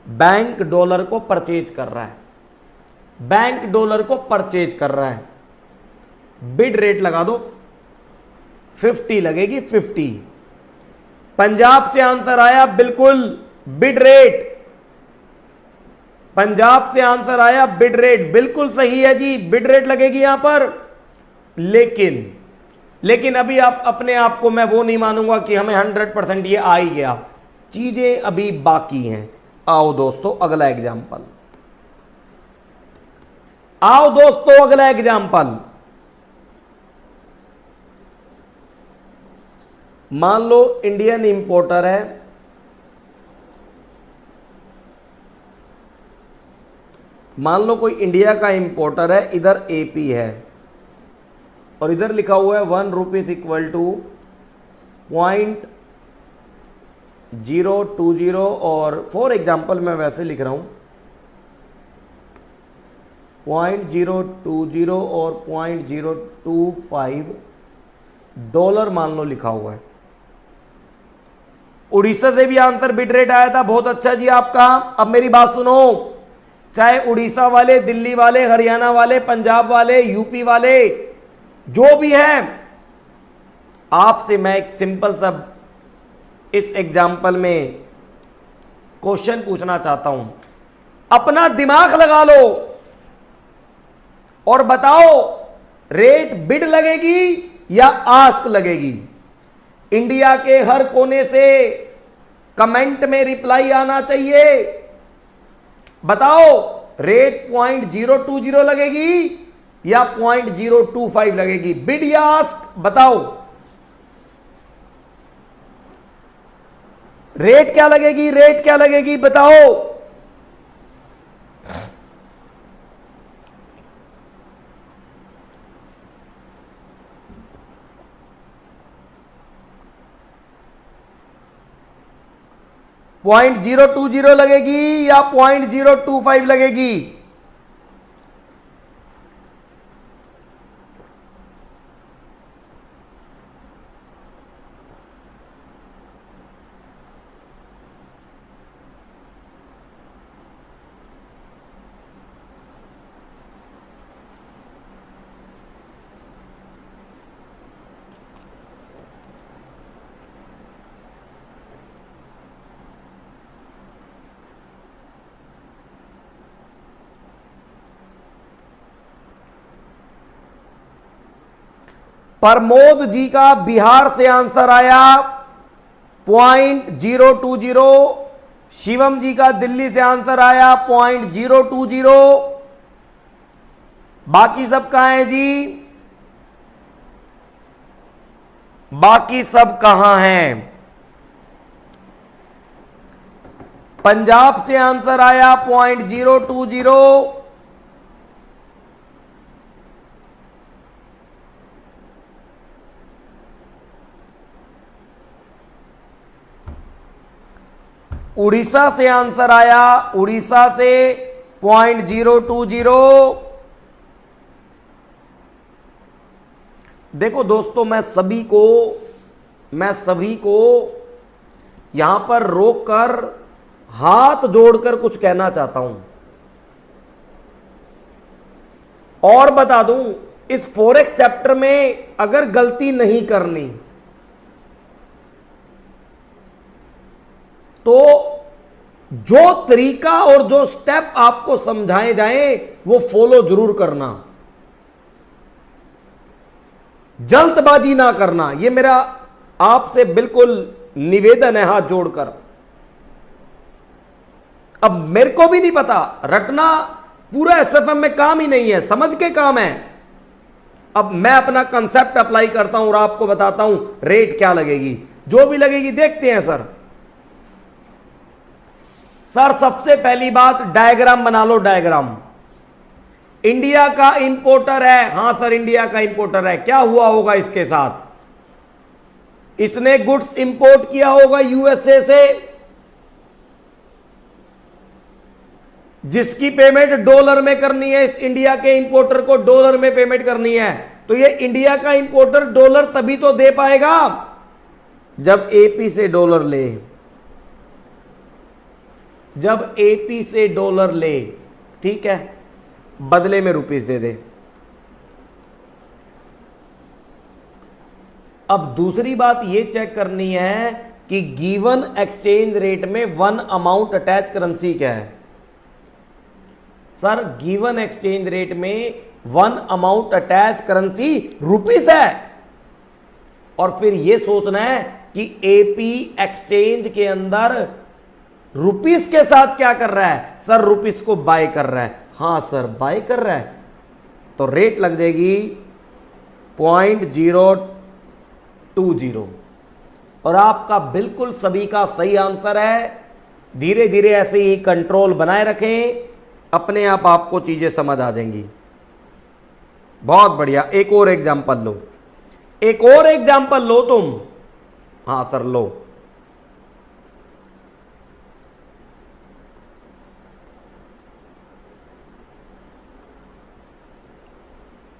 बैंक डॉलर को परचेज कर रहा है, बैंक डॉलर को परचेज कर रहा है। बिड रेट लगा दो, 50 लगेगी, 50। पंजाब से आंसर आया, बिल्कुल बिड रेट, पंजाब से आंसर आया, बिड रेट बिल्कुल सही है जी, बिड रेट लगेगी यहां पर। लेकिन अभी आप अपने आप को मैं वो नहीं मानूंगा कि हमें 100% ये आ ही गया, चीजें अभी बाकी हैं। आओ दोस्तों अगला एग्जाम्पल, आओ दोस्तों अगला एग्जाम्पल। मान लो इंडियन इंपोर्टर है, मान लो कोई इंडिया का इंपोर्टर है, इधर एपी है और इधर लिखा हुआ है 1 रुपीज इक्वल टू 0.020 और फॉर एग्जाम्पल मैं वैसे लिख रहा हूं 0.020 और 0.025 डॉलर मान लो लिखा हुआ है। उड़ीसा से भी आंसर बिड रेट आया था, बहुत अच्छा जी आपका। अब मेरी बात सुनो, चाहे उड़ीसा वाले, दिल्ली वाले, हरियाणा वाले, पंजाब वाले, यूपी वाले, जो भी है, आपसे मैं एक सिंपल सा इस एग्जाम्पल में क्वेश्चन पूछना चाहता हूं। अपना दिमाग लगा लो और बताओ रेट बिड लगेगी या आस्क लगेगी। इंडिया के हर कोने से कमेंट में रिप्लाई आना चाहिए। बताओ रेट 0.020 लगेगी या 0.025 लगेगी, बिड या आस्क, बताओ रेट क्या लगेगी, रेट क्या लगेगी, बताओ। पॉइंट 0.020 लगेगी या 0.025 लगेगी। प्रमोद जी का बिहार से आंसर आया 0.020। शिवम जी का दिल्ली से आंसर आया 0.020। बाकी सब कहां है जी, बाकी सब कहां हैं। पंजाब से आंसर आया 0.020। उड़ीसा से आंसर आया, उड़ीसा से 0.020। देखो दोस्तों, मैं सभी को यहां पर रोककर हाथ जोड़कर कुछ कहना चाहता हूं और बता दूं, इस फॉरेक्स चैप्टर में अगर गलती नहीं करनी तो जो तरीका और जो स्टेप आपको समझाए जाएं वो फॉलो जरूर करना, जल्दबाजी ना करना। ये मेरा आपसे बिल्कुल निवेदन है हाथ जोड़कर। अब मेरे को भी नहीं पता, रटना पूरा एसएफएम में काम ही नहीं है, समझ के काम है। अब मैं अपना कंसेप्ट अप्लाई करता हूं और आपको बताता हूं रेट क्या लगेगी, जो भी लगेगी देखते हैं सर। सबसे पहली बात डायग्राम बना लो, डायग्राम। इंडिया का इंपोर्टर है, हां सर इंडिया का इंपोर्टर है, क्या हुआ होगा इसके साथ, इसने गुड्स इंपोर्ट किया होगा यूएसए से, जिसकी पेमेंट डॉलर में करनी है। इस इंडिया के इंपोर्टर को डॉलर में पेमेंट करनी है, तो ये इंडिया का इंपोर्टर डॉलर तभी तो दे पाएगा जब एपी से डॉलर ले। जब एपी से डॉलर ले, ठीक है, बदले में रुपीस दे दे। अब दूसरी बात यह चेक करनी है कि गिवन एक्सचेंज रेट में वन अमाउंट अटैच करेंसी क्या है। सर गिवन एक्सचेंज रेट में one amount attach currency rupees है, और फिर यह सोचना है कि एपी एक्सचेंज के अंदर रुपीस के साथ क्या कर रहा है। सर रुपीस को बाय कर रहा है। हाँ सर बाय कर रहा है, तो रेट लग जाएगी 0.020, और आपका बिल्कुल सभी का सही आंसर है। धीरे धीरे ऐसे ही कंट्रोल बनाए रखें, अपने आप आपको चीजें समझ आ जाएंगी। बहुत बढ़िया, एक और एग्जांपल लो, एक और एग्जांपल लो तुम। हाँ सर लो।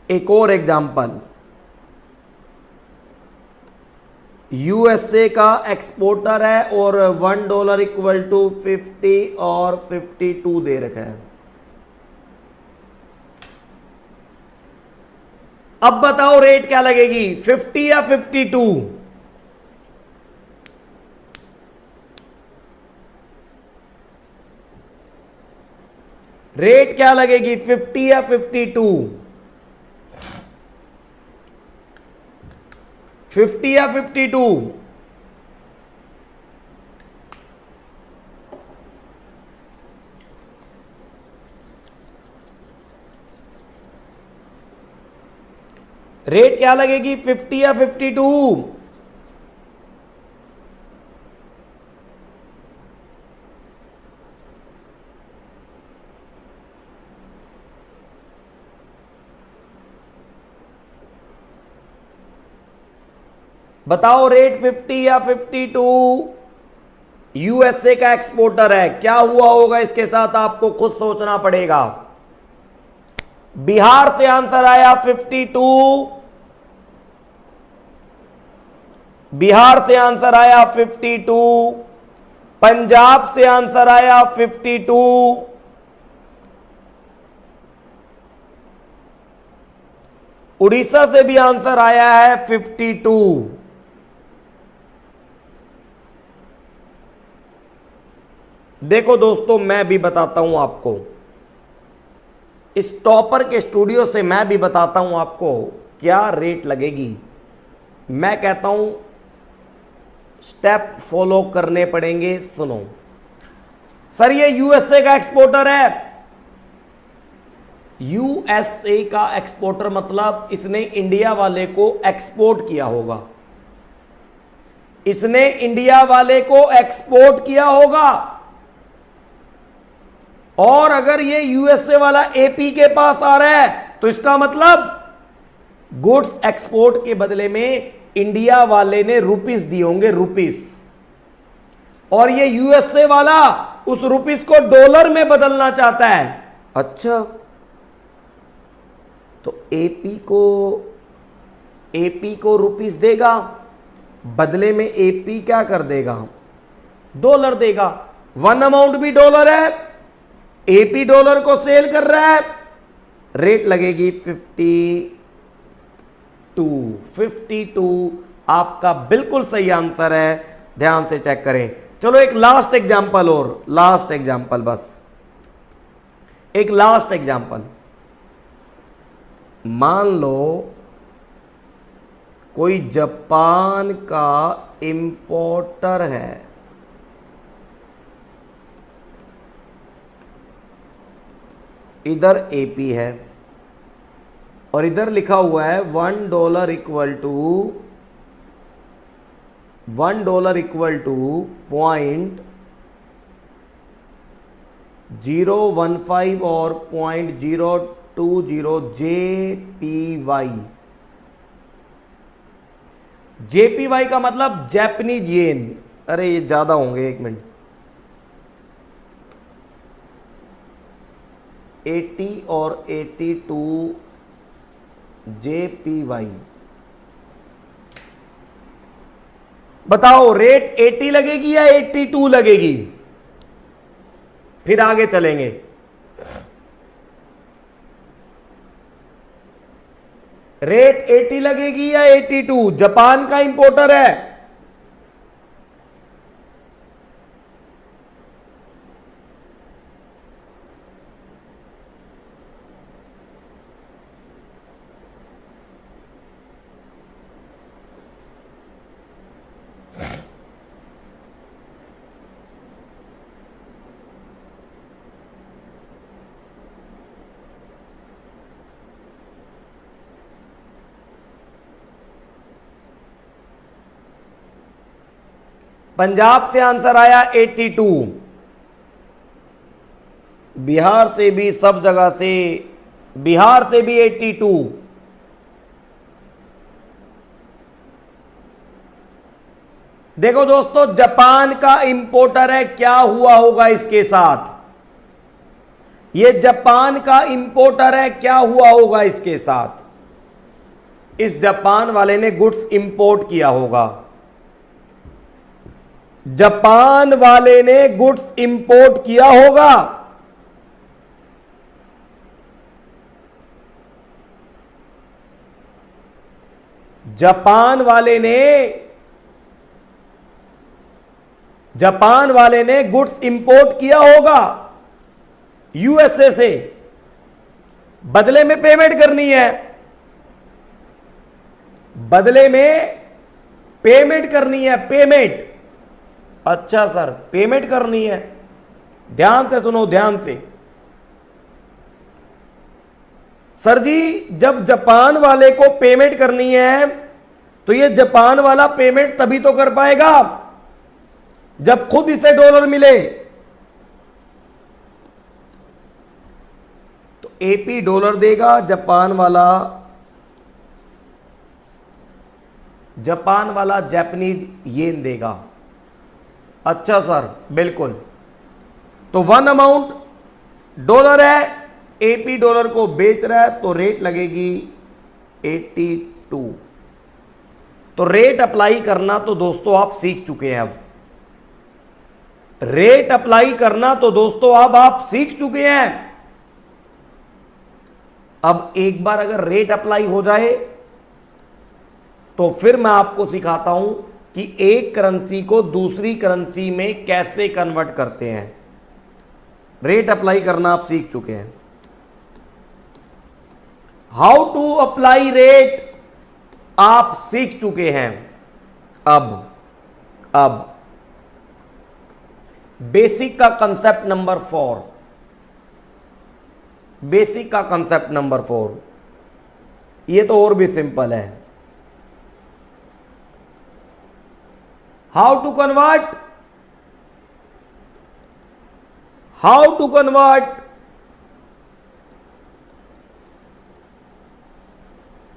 एक और एग्जांपल, यूएसए का एक्सपोर्टर है और $1 इक्वल टू 50 और 52 दे रखा है। अब बताओ रेट क्या लगेगी, 50 या 52? रेट क्या लगेगी, 50 या 52? 50 या 52? रेट क्या लगेगी, 50 या 52? बताओ रेट 50 या 52? यूएसए का एक्सपोर्टर है, क्या हुआ होगा इसके साथ आपको खुद सोचना पड़ेगा। बिहार से आंसर आया 52, बिहार से आंसर आया 52, पंजाब से आंसर आया 52, उड़ीसा से भी आंसर आया है 52। देखो दोस्तों मैं भी बताता हूं आपको, इस टॉपर के स्टूडियो से मैं भी बताता हूं आपको क्या रेट लगेगी। मैं कहता हूं स्टेप फॉलो करने पड़ेंगे। सुनो सर, ये यूएसए का एक्सपोर्टर है। यूएसए का एक्सपोर्टर मतलब इसने इंडिया वाले को एक्सपोर्ट किया होगा, इसने इंडिया वाले को एक्सपोर्ट किया होगा। और अगर ये यूएसए वाला एपी के पास आ रहा है तो इसका मतलब गुड्स एक्सपोर्ट के बदले में इंडिया वाले ने रुपीस दिए होंगे, रुपीस, और ये यूएसए वाला उस रुपीस को डॉलर में बदलना चाहता है। अच्छा, तो एपी को रुपीस देगा, बदले में एपी क्या कर देगा, डॉलर देगा। वन अमाउंट भी डॉलर है, एपी डॉलर को सेल कर रहा है, रेट लगेगी 52। आपका बिल्कुल सही आंसर है, ध्यान से चेक करें। चलो एक लास्ट एग्जांपल और, लास्ट एग्जांपल, बस एक लास्ट एग्जांपल। मान लो कोई जापान का इंपोर्टर है, इधर एपी है और इधर लिखा हुआ है $1 इक्वल टू .015 और .020 जेपीवाई का मतलब जापानीज येन। अरे ये ज्यादा होंगे, एक मिनट, 80 और 82 जेपीवाई। बताओ रेट 80 लगेगी या 82 लगेगी? फिर आगे चलेंगे। रेट 80 लगेगी या 82? जापान का इंपोर्टर है। पंजाब से आंसर आया 82, बिहार से भी, सब जगह से, बिहार से भी 82। देखो दोस्तों, जापान का इंपोर्टर है, क्या हुआ होगा इसके साथ? ये जापान का इंपोर्टर है, क्या हुआ होगा इसके साथ? इस जापान वाले ने गुड्स इंपोर्ट किया होगा। जापान वाले ने गुड्स इंपोर्ट किया होगा। जापान वाले ने गुड्स इंपोर्ट किया होगा यूएसए से, बदले में पेमेंट करनी है, बदले में पेमेंट करनी है, पेमेंट। अच्छा सर, पेमेंट करनी है, ध्यान से सुनो, ध्यान से। सर जी, जब जापान वाले को पेमेंट करनी है तो ये जापान वाला पेमेंट तभी तो कर पाएगा जब खुद इसे डॉलर मिले। तो एपी डॉलर देगा, जापान वाला जापानीज येन देगा। अच्छा सर, बिल्कुल। तो वन अमाउंट डॉलर है, एपी डॉलर को बेच रहा है, तो रेट लगेगी 82। तो रेट अप्लाई करना तो दोस्तों आप सीख चुके हैं। अब रेट अप्लाई करना तो दोस्तों अब आप सीख चुके हैं। अब एक बार अगर रेट अप्लाई हो जाए तो फिर मैं आपको सिखाता हूं कि एक करेंसी को दूसरी करेंसी में कैसे कन्वर्ट करते हैं। रेट अप्लाई करना आप सीख चुके हैं। हाउ टू अप्लाई रेट आप सीख चुके हैं। अब बेसिक का कंसेप्ट नंबर 4, बेसिक का कंसेप्ट नंबर 4, ये तो और भी सिंपल है। How to convert,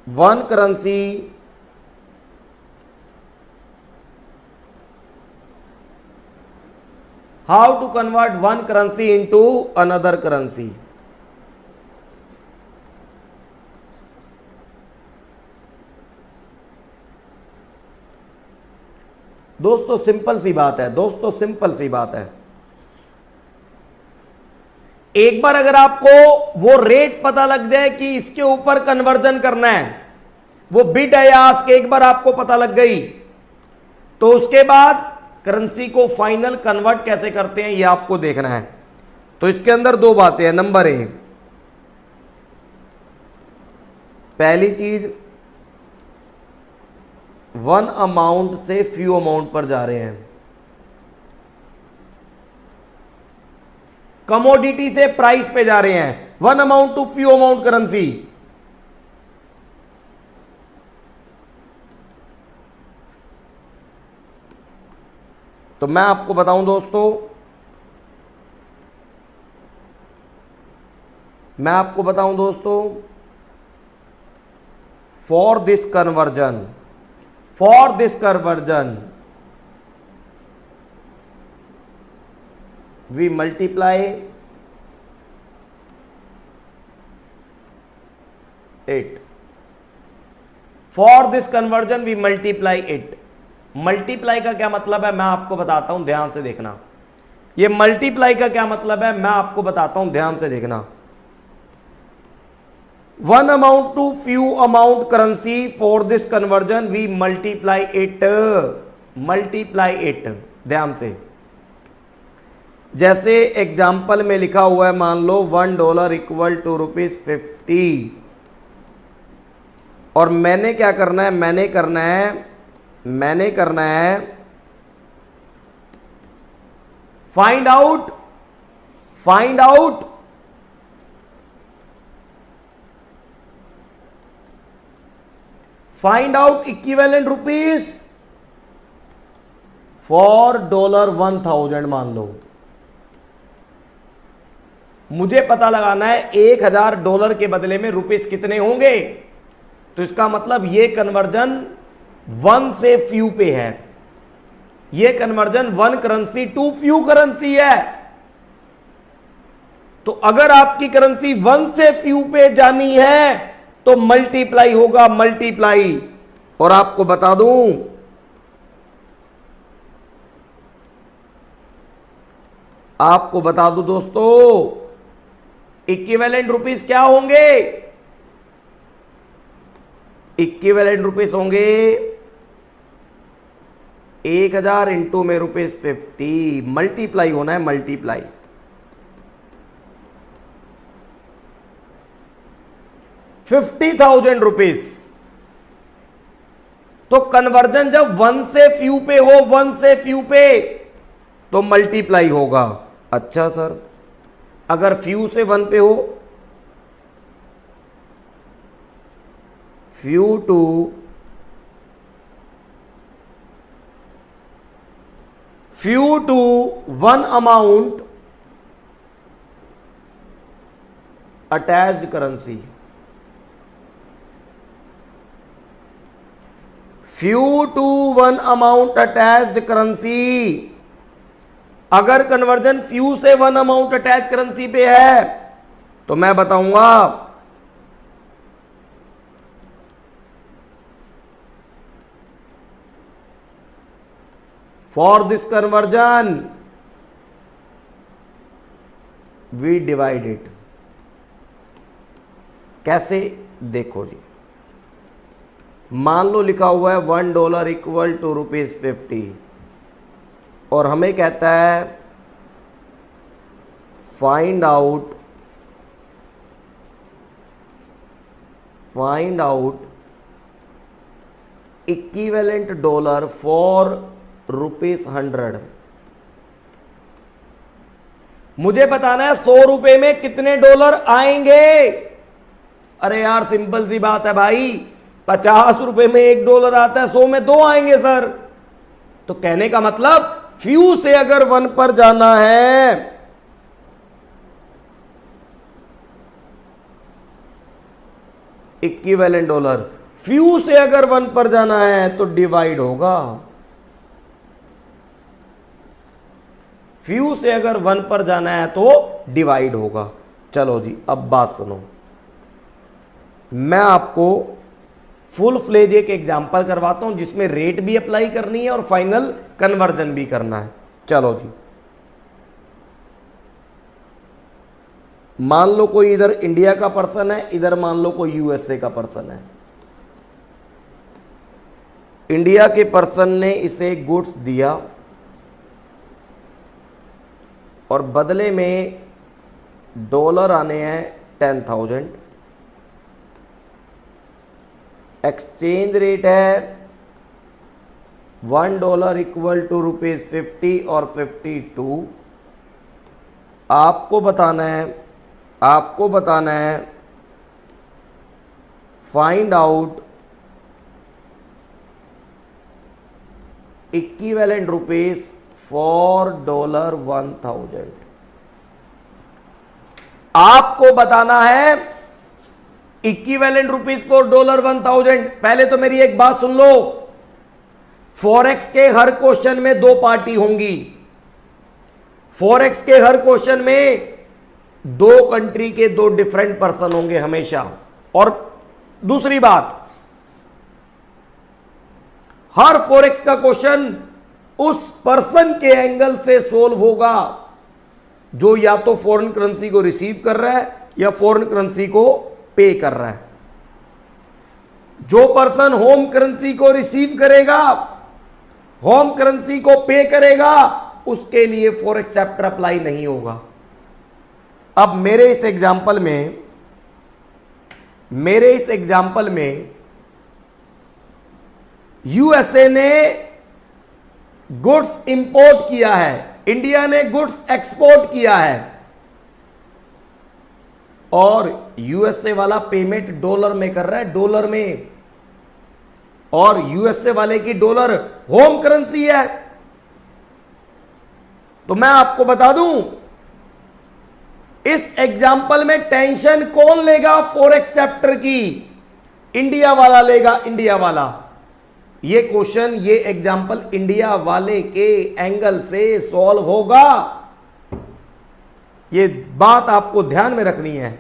one currency into another currency. दोस्तों सिंपल सी बात है, दोस्तों सिंपल सी बात है। एक बार अगर आपको वो रेट पता लग जाए कि इसके ऊपर कन्वर्जन करना है, वो बिड है या आस्क एक बार आपको पता लग गई, तो उसके बाद करेंसी को फाइनल कन्वर्ट कैसे करते हैं ये आपको देखना है। तो इसके अंदर दो बातें हैं। नंबर 1, पहली चीज, वन अमाउंट से फ्यू अमाउंट पर जा रहे हैं। कमोडिटी से प्राइस पे जा रहे हैं, one amount to few amount currency. तो मैं आपको बताऊं दोस्तों, for this conversion we multiply it. For this conversion we multiply it. Multiply का क्या मतलब है मैं आपको बताता हूं, ध्यान से देखना। ये मल्टीप्लाई का क्या मतलब है, मैं आपको बताता हूं, ध्यान से देखना। One amount to few amount currency, for this conversion we multiply it, ध्यान से। जैसे एग्जाम्पल में लिखा हुआ है, मान लो $1 इक्वल टू ₹50, और मैंने क्या करना है, मैंने करना है find out equivalent rupees for $1000, मान लो। मुझे पता लगाना है $1000 के बदले में रुपीस कितने होंगे। तो इसका मतलब ये कन्वर्जन 1 से फ्यू पे है, ये conversion 1 currency to few currency है। तो अगर आपकी करेंसी 1 से फ्यू पे जानी है तो मल्टीप्लाई होगा, मल्टीप्लाई। और आपको बता दूं दोस्तों, इक्विवेलेंट रुपीस क्या होंगे, इक्विवेलेंट रुपीस होंगे 1000 इंटू में ₹50, मल्टीप्लाई होना है, मल्टीप्लाई। 50,000 रुपीस। तो कन्वर्जन जब 1 से फ्यू पे हो, 1 से फ्यू पे, तो मल्टीप्लाई होगा। अच्छा सर, अगर फ्यू से 1 पे हो, few to 1 amount attached currency, few to 1 amount attached currency. अगर कन्वर्जन फ्यू से 1 अमाउंट अटैच करेंसी पे है तो मैं बताऊंगा for this conversion we divide it. कैसे, देखो जी, मान लो लिखा हुआ है $1 इक्वल टू ₹50, और हमें कहता है find out equivalent dollar for ₹100। मुझे बताना है 100 रुपए में कितने डॉलर आएंगे। अरे यार सिंपल सी बात है भाई, 50 रुपए में $1 आता है, 100 में 2 आएंगे सर। तो कहने का मतलब फ्यू से अगर 1 पर जाना है इक्विवेलेंट डॉलर, फ्यू से अगर 1 पर जाना है तो डिवाइड होगा। फ्यू से अगर 1 पर जाना है तो डिवाइड होगा। चलो जी, अब बात सुनो, मैं आपको फुल फ्लेज एक एग्जाम्पल करवाता हूं जिसमें रेट भी अप्लाई करनी है और फाइनल कन्वर्जन भी करना है। चलो जी, मान लो कोई इधर इंडिया का पर्सन है, इधर मान लो कोई यूएसए का पर्सन है। इंडिया के पर्सन ने इसे गुड्स दिया और बदले में डॉलर आने हैं 10,000। एक्सचेंज रेट है $1 इक्वल टू ₹50 और 52। आपको बताना है find out equivalent rupees for $1000। आपको बताना है इक्विवेलेंट रुपीस फॉर $1000। पहले तो मेरी एक बात सुन लो, फॉरेक्स के हर क्वेश्चन में 2 पार्टी होंगी। फॉरेक्स के हर क्वेश्चन में 2 कंट्री के 2 डिफरेंट पर्सन होंगे हमेशा। और दूसरी बात, हर फॉरेक्स का क्वेश्चन उस पर्सन के एंगल से सोल्व होगा। जो या तो फॉरेन करेंसी को रिसीव कर रहा है या फॉरेन करेंसी को पे कर रहा है। जो पर्सन होम करेंसी को रिसीव करेगा, होम करेंसी को पे करेगा, उसके लिए फॉरेक्स चैप्टर अप्लाई नहीं होगा। अब मेरे इस एग्जाम्पल में यूएसए ने गुड्स इंपोर्ट किया है, इंडिया ने गुड्स एक्सपोर्ट किया है, और यूएसए वाला पेमेंट डॉलर में कर रहा है, डॉलर में, और यूएसए वाले की डॉलर होम करेंसी है। तो मैं आपको बता दूं, इस एग्जाम्पल में टेंशन कौन लेगा फॉरेक्स चैप्टर की? इंडिया वाला लेगा, इंडिया वाला। ये क्वेश्चन, ये एग्जाम्पल इंडिया वाले के एंगल से सॉल्व होगा। ये बात आपको ध्यान में रखनी है।